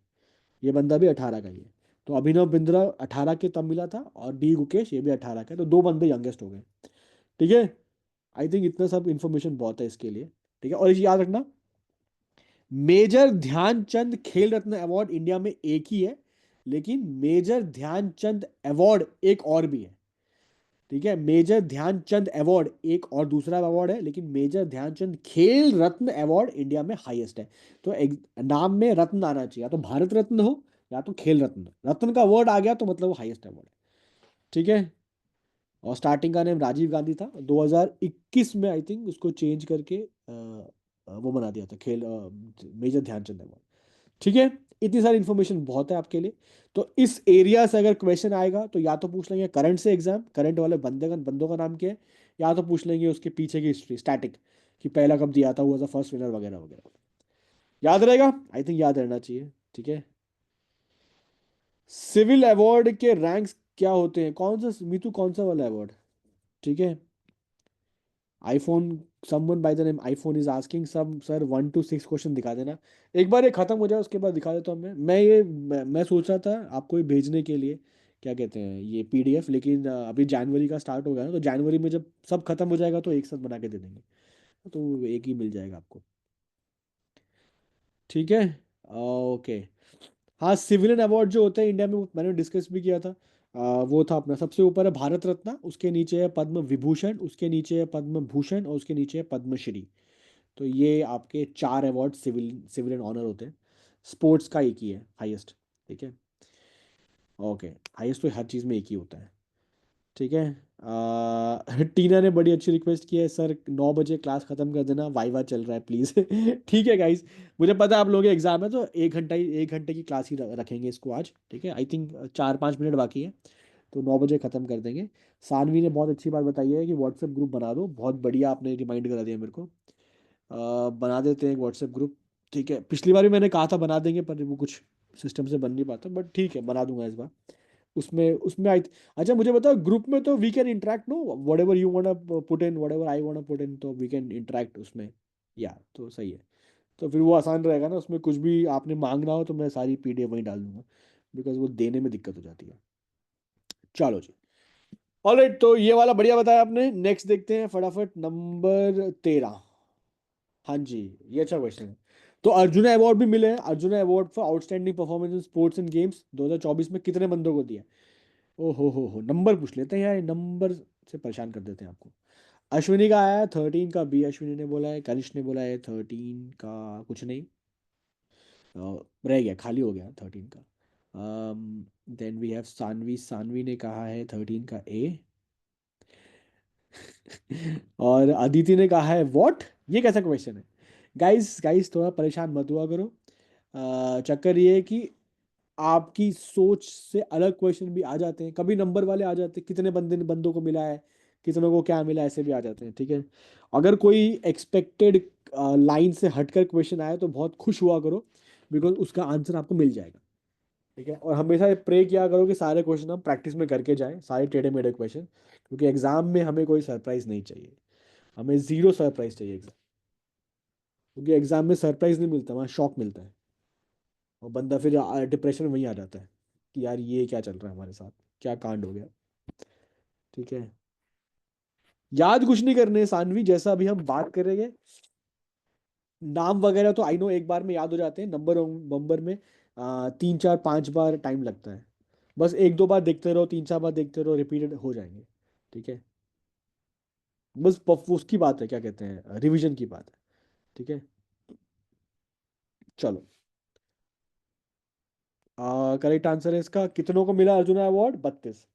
ये बंदा भी 18 का ही है। तो अभिनव बिंद्रा 18 के तब मिला था, और डी गुकेश ये भी 18 का है, तो दो बंदे यंगेस्ट हो गए। ठीक है। आई थिंक इतना सब इंफॉर्मेशन बहुत है इसके लिए। ठीक है, और ये याद रखना, major Dhyanchand Khel Ratna award India में एक ही है, लेकिन मेजर ध्यानचंद अवार्ड एक और भी है। ठीक है, मेजर ध्यानचंद अवार्ड एक और दूसरा अवार्ड है, लेकिन major Dhyanchand Khel Ratna award India में हाईएस्ट है। तो नाम में रत्न आना चाहिए, या तो भारत रत्न हो या तो खेल रत्न। रत्न का वर्ड आ गया तो मतलब वो हाईएस्ट अवार्ड है। ठीक है। और स्टार्टिंग का नेम राजीव गांधी था, 2021 में आई थिंक उसको चेंज करके वो बना दिया था खेल मेजर ध्यानचंद अवार्ड। ठीक है। इतनी सारी इंफॉर्मेशन बहुत है आपके लिए। तो इस एरिया से अगर क्वेश्चन आएगा तो या तो पूछ लेंगे करंट से, एग्जाम करंट वाले बंदों का नाम क्या है, या तो पूछ लेंगे उसके पीछे की हिस्ट्री स्टैटिक, कि पहला कब दिया था, वो एज फर्स्ट विनर वगैरह वगैरह। याद रहेगा, आई थिंक याद रहना चाहिए। ठीक है। सिविल अवार्ड के रैंक्स क्या होते हैं, कौन सा मीतू, कौन सा वाला अवार्ड? ठीक है। IPhone, someone by the name iPhone is asking some sir 1 to 6 question दिखा देना। एक बार ये खत्म हो जाए उसके बाद दिखा देता हूँ मैं सोच रहा था आपको ये भेजने के लिए, क्या कहते हैं, ये पीडीएफ, लेकिन अभी जनवरी का स्टार्ट हो गया ना, तो जनवरी में जब सब खत्म हो जाएगा तो एक साथ बना के दे देंगे, तो एक ही मिल जाएगा आपको। ठीक है। ओके। हाँ, सिविलियन अवार्ड जो होते हैं इंडिया में, वो मैंने डिस्कस भी किया था। वो था अपना, सबसे ऊपर है भारत रत्न, उसके नीचे है पद्म विभूषण, उसके नीचे है पद्म भूषण, और उसके नीचे है पद्मश्री। तो ये आपके 4 अवार्ड सिविलियन ऑनर होते हैं। स्पोर्ट्स का एक ही है हाईएस्ट। ठीक है। ओके। हाईएस्ट तो हर चीज़ में एक ही होता है। ठीक है। टीना ने बड़ी अच्छी रिक्वेस्ट की है, सर 9 बजे क्लास खत्म कर देना, वाइवा चल रहा है प्लीज़। ठीक है गाइस, मुझे पता है आप लोगों के एग्जाम है, तो 1 घंटे की क्लास ही रखेंगे इसको आज। ठीक है। आई थिंक 4-5 मिनट बाकी है, तो 9 बजे ख़त्म कर देंगे। सानवी ने बहुत अच्छी बात बताई है कि व्हाट्सएप ग्रुप बना दो, बहुत बढ़िया आपने रिमाइंड करा दिया मेरे को। बना देते हैं एक व्हाट्सएप ग्रुप। ठीक है, पिछली बार भी मैंने कहा था बना देंगे, पर वो कुछ सिस्टम से बन नहीं पाता, बट ठीक है बना दूंगा इस बार। उसमें उसमें आई, अच्छा मुझे बताओ, ग्रुप में तो we can interact no, whatever you want put in, whatever I want put in, तो वी कैन इंटरेक्ट उसमें। या तो सही है। तो फिर वो आसान रहेगा ना, उसमें कुछ भी आपने मांगना हो तो मैं सारी पीडीएफ वहीं डाल दूंगा, बिकॉज वो देने में दिक्कत हो जाती है। चलो जी। ऑलराइट, तो ये वाला बढ़िया बताया आपने। नेक्स्ट देखते हैं फटाफट, नंबर 13। हाँ जी, ये अच्छा क्वेश्चन है। तो अर्जुना अवार्ड भी मिले हैं। Arjuna award for outstanding performance in sports and games 2024 में कितने बंदों को दिया? ओ हो, नंबर पूछ लेते हैं यार, नंबर से परेशान कर देते हैं आपको। अश्विनी का आया है 13 का, बी अश्विनी ने बोला है, कनिष्क ने बोला है 13 का कुछ नहीं, रह गया, खाली हो गया 13 का। Then we have Saanvi, Saanvi ने कहा है 13 का ए। और अदिति ने कहा है व्हाट, ये कैसा क्वेश्चन है? गाइस गाइस, थोड़ा परेशान मत हुआ करो। चक्कर ये है कि आपकी सोच से अलग क्वेश्चन भी आ जाते हैं, कभी नंबर वाले आ जाते हैं, कितने बंदों को मिला है, कितनों को क्या मिला, ऐसे भी आ जाते हैं। ठीक है। अगर कोई एक्सपेक्टेड लाइन से हटकर क्वेश्चन आया तो बहुत खुश हुआ करो, बिकॉज उसका आंसर आपको मिल जाएगा। ठीक है। और हमेशा प्रे किया करो कि सारे क्वेश्चन हम प्रैक्टिस में करके जाएं, सारे टेढ़े मेढ़े क्वेश्चन, क्योंकि एग्जाम में हमें कोई सरप्राइज नहीं चाहिए। हमें जीरो सरप्राइज चाहिए एग्जाम, क्योंकि एग्जाम में सरप्राइज नहीं मिलता, वहाँ शॉक मिलता है। और बंदा फिर डिप्रेशन में वहीं आ जाता है कि यार ये क्या चल रहा है हमारे साथ, क्या कांड हो गया। ठीक है। याद कुछ नहीं करने सानवी, जैसा अभी हम बात करेंगे, नाम वगैरह तो आई नो एक बार में याद हो जाते हैं, नंबर नंबर में 3 4 5 बार टाइम लगता है। बस 1 2 बार देखते रहो, 3 4 बार देखते रहो, रिपीटेड हो जाएंगे। ठीक है। बस उसकी बात है, क्या कहते हैं, रिवीजन की बात है। ठीक है। चलो, करेक्ट आंसर है इसका, कितनों को मिला अर्जुना अवार्ड? 32।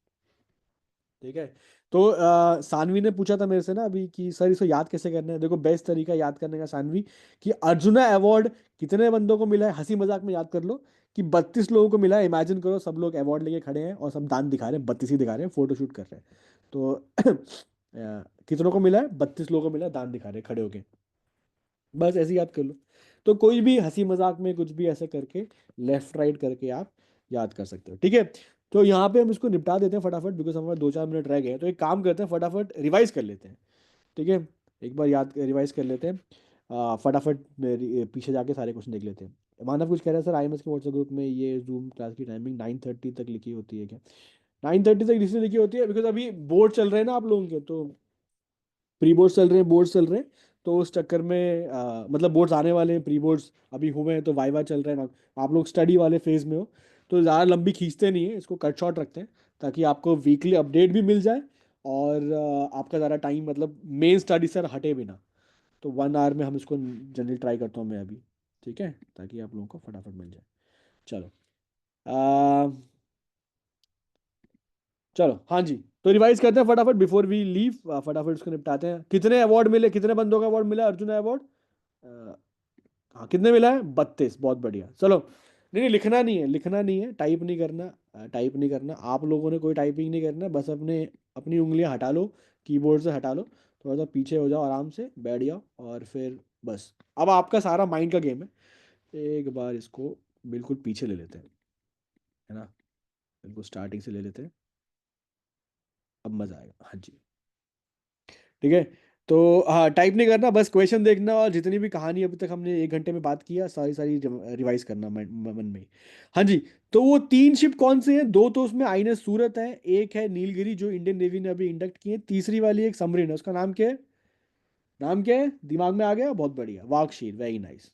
ठीक है। तो सानवी ने पूछा था मेरे से ना अभी कि सर इसको याद कैसे करना है। देखो, बेस्ट तरीका याद करने का सानवी, कि अर्जुना अवार्ड कितने बंदों को मिला है, हंसी मजाक में याद कर लो कि 32 लोगों को मिला है। इमेजिन करो सब लोग अवार्ड लेके खड़े हैं और सब दान दिखा रहे हैं, 32 ही दिखा रहे हैं, फोटो शूट कर रहे हैं। तो कितनों को मिला है? 32 लोगों को मिला है, दान दिखा रहे हैं खड़े होके। बस ऐसे ही याद कर लो। तो कोई भी हंसी मजाक में कुछ भी ऐसे करके, लेफ्ट राइट करके आप याद कर सकते हो। ठीक है। तो यहाँ पे हम इसको निपटा देते हैं फटाफट, बिकॉज हमारे 2 4 मिनट रह गए हैं। तो एक काम करते हैं, फटाफट रिवाइज कर लेते हैं। ठीक है। एक बार याद रिवाइज कर लेते हैं। फटाफट मेरी पीछे जाके सारे क्वेश्चन देख लेते हैं। मानव कुछ कह रहा है सर, आईएमएस के व्हाट्सएप ग्रुप में ये जूम क्लास की टाइमिंग 9:30 तक लिखी होती है क्या? 9:30 तक इसलिए लिखी होती है बिकॉज अभी बोर्ड चल रहे हैं ना आप लोगों के, तो प्री बोर्ड्स चल रहे हैं, बोर्ड्स चल रहे हैं। तो उस चक्कर में मतलब बोर्ड्स आने वाले हैं, प्री बोर्ड्स अभी हुए हैं, तो वाइवा चल रहे हैं ना, आप लोग स्टडी वाले फेज में हो, तो ज़्यादा लंबी खींचते नहीं है, इसको कट शॉर्ट रखते हैं ताकि आपको वीकली अपडेट भी मिल जाए और आपका ज़्यादा टाइम मतलब मेन स्टडी से हटे भी ना। तो 1 आवर में हम इसको जनरली ट्राई करता हूँ मैं अभी, ठीक है, ताकि आप लोगों को फटाफट मिल जाए। चलो, अ, चलो हाँ जी, तो रिवाइज करते हैं फटाफट बिफोर वी लीव, फटाफट उसको निपटाते हैं। कितने अवार्ड मिले, कितने बंदों का अवार्ड मिला, अर्जुन अवार्ड? हाँ, कितने मिला है? 32, बहुत बढ़िया। चलो, नहीं नहीं, लिखना नहीं है, लिखना नहीं है, टाइप नहीं करना, टाइप नहीं करना, आप लोगों ने कोई टाइपिंग नहीं करना, बस अपने अपनी उंगलियां हटा लो, कीबोर्ड से हटा लो, थोड़ा सा पीछे हो जाओ, आराम से बैठ जाओ, और फिर बस अब आपका सारा माइंड का गेम है। एक बार इसको बिल्कुल पीछे ले लेते हैं, है ना, बिल्कुल स्टार्टिंग से ले लेते हैं, अब मजा आएगा। हाँ जी, ठीक है। तो हाँ, टाइप नहीं करना, बस क्वेश्चन देखना, और जितनी भी कहानी अभी तक हमने 1 घंटे में बात किया, सारी सारी रिवाइज करना मन में ही। हाँ जी, तो वो 3 शिप कौन से हैं? दो तो उसमें आईएनएस सूरत है, एक है नीलगिरी जो इंडियन नेवी ने अभी इंडक्ट की है, तीसरी वाली एक सबमरीन है, उसका नाम क्या है? नाम क्या है, दिमाग में आ गया? बहुत बढ़िया, वाकशीर, वेरी नाइस।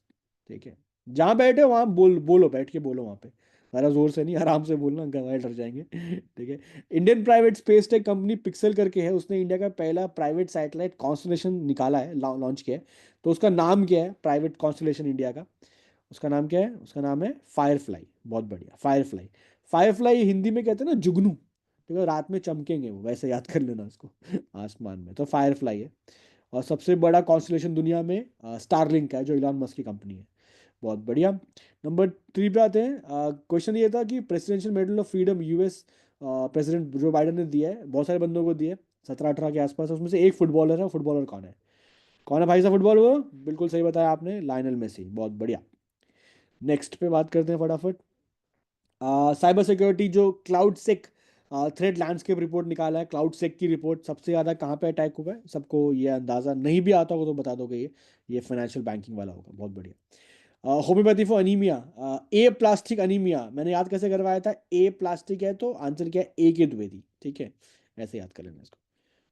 ठीक है, जहाँ बैठे हो वहाँ बोलो, बैठ के बोलो वहाँ पे, ज़्यादा जोर से नहीं, आराम से बोलना, गवाह डर जाएंगे। ठीक है। Indian private space tech company pixel करके है, उसने इंडिया का पहला प्राइवेट सैटेलाइट कॉन्स्टलेशन निकाला है, लॉन्च किया है। तो उसका नाम क्या है, प्राइवेट कॉन्स्टलेशन इंडिया का? उसका नाम क्या है? उसका नाम है फायरफ्लाई। बहुत बढ़िया, फायरफ्लाई। फायरफ्लाई हिंदी में कहते हैं ना जुगनू, देखो रात में चमकेंगे वो, वैसे याद कर लेना उसको। आसमान में, तो फायरफ्लाई है। और सबसे बड़ा कॉन्स्टलेशन दुनिया में स्टारलिंक का है, जो इलॉन मस्क की कंपनी है। बहुत बढ़िया। नंबर 3 पे आते हैं। क्वेश्चन ये था कि presidential medal of freedom US president जो बाइडन ने दिया है, बहुत सारे बंदों को दिया है, 17-18 के आसपास, उसमें से एक फुटबॉलर है, फुटबॉलर कौन है? कौन है भाई साहब फुटबॉल वो? बिल्कुल सही बताया आपने, लायनल मेसी। बहुत बढ़िया। नेक्स्ट पे बात करते हैं फटाफट। साइबर सिक्योरिटी जो क्लाउड सेक थ्रेट लैंडस्केप रिपोर्ट निकाला है, क्लाउड सेक की रिपोर्ट, सबसे ज़्यादा कहाँ पे अटैक हुआ है? सबको ये अंदाज़ा नहीं भी आता होगा तो बता दोगे, ये फाइनेंशियल बैंकिंग वाला होगा। बहुत बढ़िया। Homeopathy for anaemia, A plastic anaemia मैंने याद कैसे करवाया था? ए प्लास्टिक है तो आंसर क्या है? ए के द्विवेदी, ठीक है, ऐसे याद कर लेना इसको।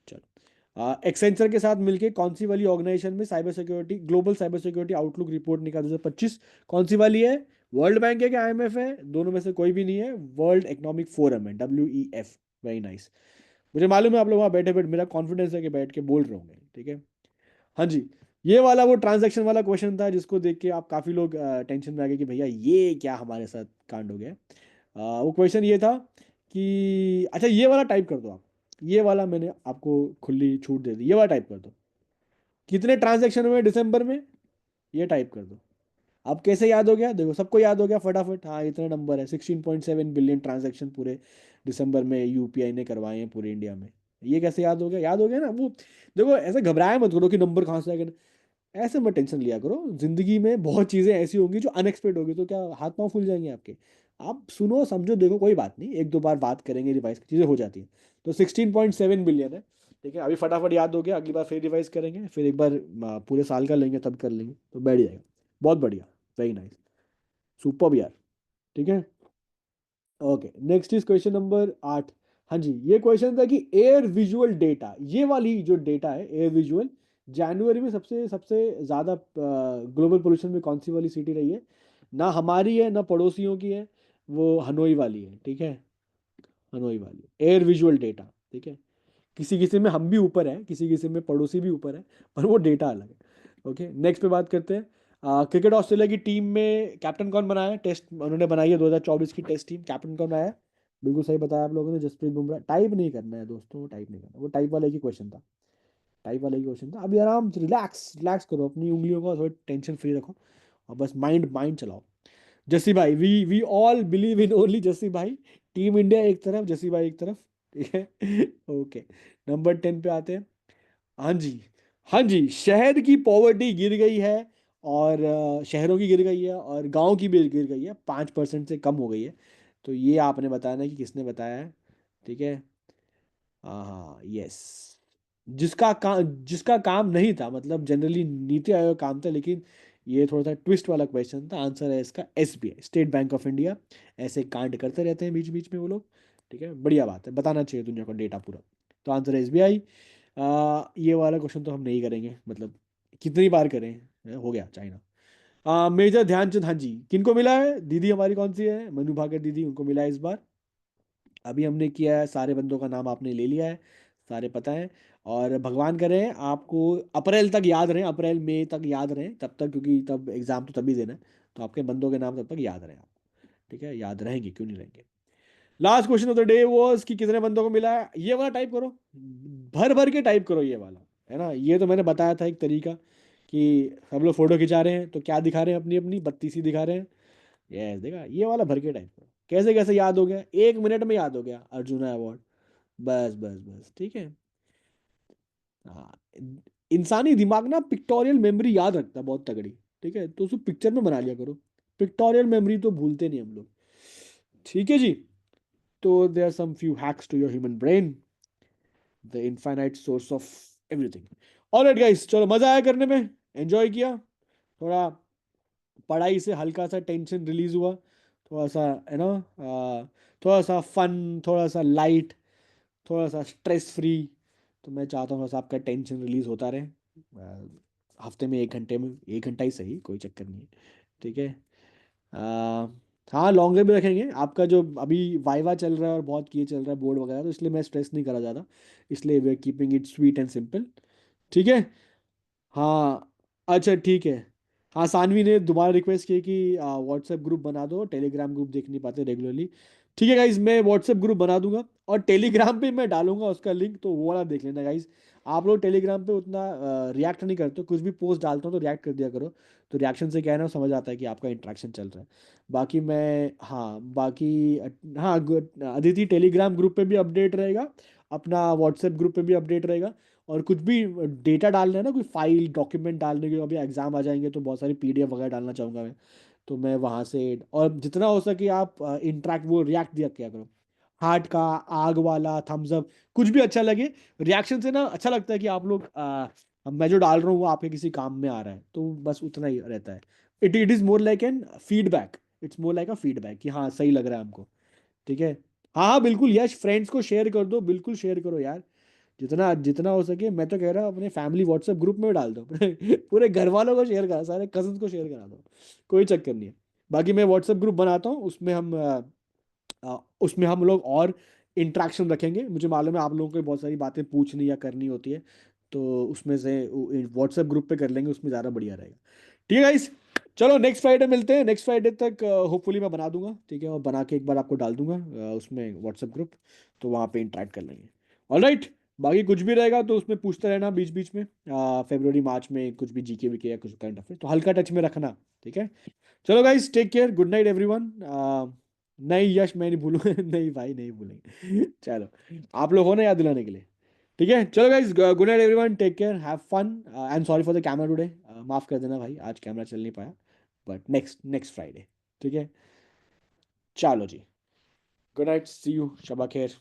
चलो, एक्सेंचर के साथ मिलके कौन सी वाली ऑर्गेनाइजेशन में cyber security, global cyber security outlook report निकाली 2025? कौन सी वाली है? वर्ल्ड बैंक है क्या आईएमएफ है? दोनों में से कोई भी नहीं है, वर्ल्ड इकोनॉमिक फोरम है, WEF। Very nice. मुझे मालूम है आप लोग वहाँ बैठे बैठे, मेरा कॉन्फिडेंस है कि बैठ के बोल रहे होंगे, ठीक है। हाँ जी, ये वाला वो ट्रांजैक्शन वाला क्वेश्चन था जिसको देख के आप काफ़ी लोग टेंशन में आ गए कि भैया ये क्या हमारे साथ कांड हो गया। वो क्वेश्चन ये था कि अच्छा, ये वाला टाइप कर दो आप, ये वाला मैंने आपको खुली छूट दे दी, ये वाला टाइप कर दो। कितने ट्रांजैक्शन हुए दिसंबर में? ये टाइप कर दो। अब कैसे याद हो गया? देखो, सबको याद हो गया फटाफट, हाँ इतना नंबर है, 16.7 बिलियन ट्रांजैक्शन पूरे दिसंबर में यूपीआई ने करवाए हैं पूरे इंडिया में। ये कैसे याद हो गया? याद हो गया ना वो। देखो, ऐसे घबराया मत करो कि नंबर कहाँ से आ गया, ऐसे मत टेंशन लिया करो, जिंदगी में बहुत चीजें ऐसी होंगी जो अनएक्सपेक्ट होगी, तो क्या हाथ पांव फूल जाएंगे आपके? आप सुनो समझो देखो, कोई बात नहीं, 1-2 बार बात करेंगे, रिवाइज चीजें हो जाती हैं। तो 16.7 बिलियन है, ठीक है, अभी फटाफट याद हो गया, अगली बार फिर रिवाइज करेंगे, फिर एक बार पूरे साल का लेंगे तब कर लेंगे, तो बैठ जाएगा। बहुत बढ़िया, वेरी नाइस, सुपर यार। ठीक है। Okay, next is question number 8। हाँ जी, ये क्वेश्चन था कि एयर विजुअल डेटा, ये वाली जो डेटा है एयर विजुअल, जनवरी में सबसे सबसे ज्यादा ग्लोबल पोल्यूशन में कौन सी वाली सिटी रही है? ना हमारी है ना पड़ोसियों की है, वो हनोई वाली है, ठीक है, हनोई वाली एयर विजुअल डेटा, ठीक है। किसी किसी में हम भी ऊपर है, किसी किसी में पड़ोसी भी ऊपर है, पर वो डेटा अलग है। ओके, नेक्स्ट पे बात करते हैं। क्रिकेट ऑस्ट्रेलिया की टीम में कैप्टन कौन बनाया है? टेस्ट उन्होंने बनाई है 2024 की टेस्ट टीम, कैप्टन कौन बनाया है? बिल्कुल सही बताया आप लोगों ने, जसप्रीत बुमराह। टाइप नहीं करना है दोस्तों, टाइप नहीं करना, वो टाइप वाला ही क्वेश्चन था, टाइप वाला ही क्वेश्चन था। अभी आराम से रिलैक्स रिलैक्स करो, अपनी उंगलियों को थोड़ी टेंशन फ्री रखो, और बस माइंड माइंड चलाओ। जस्सी भाई, we all believe in only Jassi भाई। टीम इंडिया एक तरफ, जस्सी भाई एक तरफ, ठीक है। ओके, नंबर 10 पे आते हैं। हाँ जी, हाँ जी, शहर की पॉवर्टी गिर गई है, और शहरों की गिर गई है, और गांव की भी गिर गई है, 5% से कम हो गई है। तो ये आपने बताना है कि किसने बताया है, ठीक है। हाँ हाँ, यस, जिसका काम नहीं था, मतलब जनरली नीति आयोग काम था, लेकिन ये थोड़ा सा ट्विस्ट वाला क्वेश्चन था। आंसर है इसका SBI, state bank of India. ऐसे कांड करते रहते हैं बीच बीच में वो लोग। ठीक है, बढ़िया बात है, बताना चाहिए दुनिया को डेटा पूरा। तो आंसर है SBI। ये वाला क्वेश्चन तो हम नहीं करेंगे, मतलब कितनी बार करें, हो गया चाइना। मेजर ध्यानचंद, हाँ जी, किनको मिला है? दीदी हमारी कौन सी है, मनु भाकर दीदी, उनको मिला है इस बार। अभी हमने किया है, सारे बंदों का नाम आपने ले लिया है, सारे पता है। और भगवान करे आपको अप्रैल तक याद रहे, अप्रैल मई तक याद रहे तब तक, क्योंकि तब एग्जाम तो तभी देना है। तो आपके बंदों के नाम तब तक याद रहे आप। ठीक है, याद रहेंगे, क्यों नहीं रहेंगे। Last question of the day was कि कितने बंदों को मिला है, ये वाला टाइप करो, भर भर के टाइप करो ये वाला। है ना, ये तो मैंने बताया था एक तरीका, कि सब लोग फोटो खिंचा रहे हैं तो क्या दिखा रहे हैं, अपनी अपनी बत्ती सी दिखा रहे हैं। यस, देखा, ये वाला भर के टाइप करो। कैसे कैसे याद हो गया, 1 मिनट में याद हो गया अर्जुना अवार्ड। बस बस बस, ठीक है। हाँ, इंसानी दिमाग ना पिक्टोरियल मेमोरी याद रखता है बहुत तगड़ी। ठीक है, तो उसको पिक्चर में बना लिया करो। पिक्टोरियल मेमोरी तो भूलते नहीं हम लोग। ठीक है जी। तो there are some few hacks to your human brain, the infinite source of everything. Alright guys, चलो, मजा आया करने में, एंजॉय किया थोड़ा, पढ़ाई से हल्का सा टेंशन रिलीज हुआ, थोड़ा सा, है ना, थोड़ा सा फन, थोड़ा सा लाइट, थोड़ा सा स्ट्रेस फ्री। तो मैं चाहता हूँ थोड़ा सा आपका टेंशन रिलीज होता रहे। हफ्ते में 1 घंटे में, 1 घंटा ही सही, कोई चक्कर नहीं है। ठीक है। अ, हाँ, लॉन्गर भी रखेंगे। आपका जो अभी वाइवा चल रहा है और बहुत ये चल रहा है बोर्ड वगैरह, तो इसलिए मैं स्ट्रेस नहीं करा ज़्यादा। इसलिए we are keeping it sweet and simple. ठीक है। हाँ, अच्छा ठीक है। हाँ, सानवी ने दोबारा रिक्वेस्ट की कि व्हाट्सएप ग्रुप बना दो, टेलीग्राम ग्रुप देख नहीं पाते रेगुलरली। ठीक है गाइज, मैं व्हाट्सएप ग्रुप बना दूंगा, और टेलीग्राम पे मैं डालूंगा उसका लिंक, तो वो वाला देख लेना गाइज। आप लोग टेलीग्राम पे उतना रिएक्ट नहीं करते, कुछ भी पोस्ट डालता हूँ तो रिएक्ट कर दिया करो। तो रिएक्शन से क्या है ना, समझ आता है कि आपका इंटरेक्शन चल रहा है। बाकी मैं, हाँ बाकी, हाँ अदिति, टेलीग्राम ग्रुप पे भी अपडेट रहेगा, अपना व्हाट्सएप ग्रुप पे भी अपडेट रहेगा। और कुछ भी डेटा डालना है ना, कोई फाइल डॉक्यूमेंट डालने के, अभी एग्जाम आ जाएंगे तो बहुत सारी PDF वगैरह डालना चाहूँगा मैं। तो मैं वहाँ से, और जितना हो सके आप इंटरेक्ट, वो रिएक्ट दिया क्या करो, हार्ट का, आग वाला, थम्स अप, कुछ भी अच्छा लगे। रिएक्शन से ना अच्छा लगता है कि आप लोग, मैं जो डाल रहा हूँ वो आपके किसी काम में आ रहा है, तो बस उतना ही रहता है। It it is more like an feedback, it's more like a feedback कि हाँ सही लग रहा है हमको। ठीक है। हाँ हाँ बिल्कुल यश, फ्रेंड्स को शेयर कर दो, बिल्कुल शेयर करो यार, जितना जितना हो सके। मैं तो कह रहा हूँ अपने फैमिली व्हाट्सएप ग्रुप में डाल दो, पूरे घर वालों को शेयर करा, सारे कजन्स को शेयर करा दो, कोई चक्कर नहीं है। बाकी मैं व्हाट्सएप ग्रुप बनाता हूँ, उसमें हम लोग और इंटरेक्शन रखेंगे। मुझे मालूम है आप लोगों को बहुत सारी बातें पूछनी या करनी होती है, तो उसमें से व्हाट्सएप ग्रुप पे कर लेंगे, उसमें ज़्यादा बढ़िया रहेगा। ठीक है गाइस, चलो नेक्स्ट फ्राइडे मिलते हैं। नेक्स्ट फ्राइडे तक होपफुली मैं बना दूंगा, ठीक है, और बना के एक बार आपको डाल दूंगा उसमें व्हाट्सएप ग्रुप, तो वहाँ पे इंटरेक्ट कर लेंगे। ऑलराइट। बाकी कुछ भी रहेगा तो उसमें पूछते रहना बीच बीच में, फरवरी मार्च में कुछ भी GK विके या कुछ करंट अफेयर, तो हल्का टच में रखना। ठीक है। चलो guys, take care, good night everyone. नहीं यश, मैं नहीं भूलूंगा, नहीं भाई नहीं भूलेंगे। चलो, आप लोग हो ना याद दिलाने के लिए। ठीक है, चलो guys, good night everyone, take care, have fun. I am sorry for the camera today, माफ कर देना भाई, आज कैमरा चल नहीं पाया, बट नेक्स्ट नेक्स्ट फ्राइडे। ठीक है, चलो जी, good night, C you, Shaba खैर।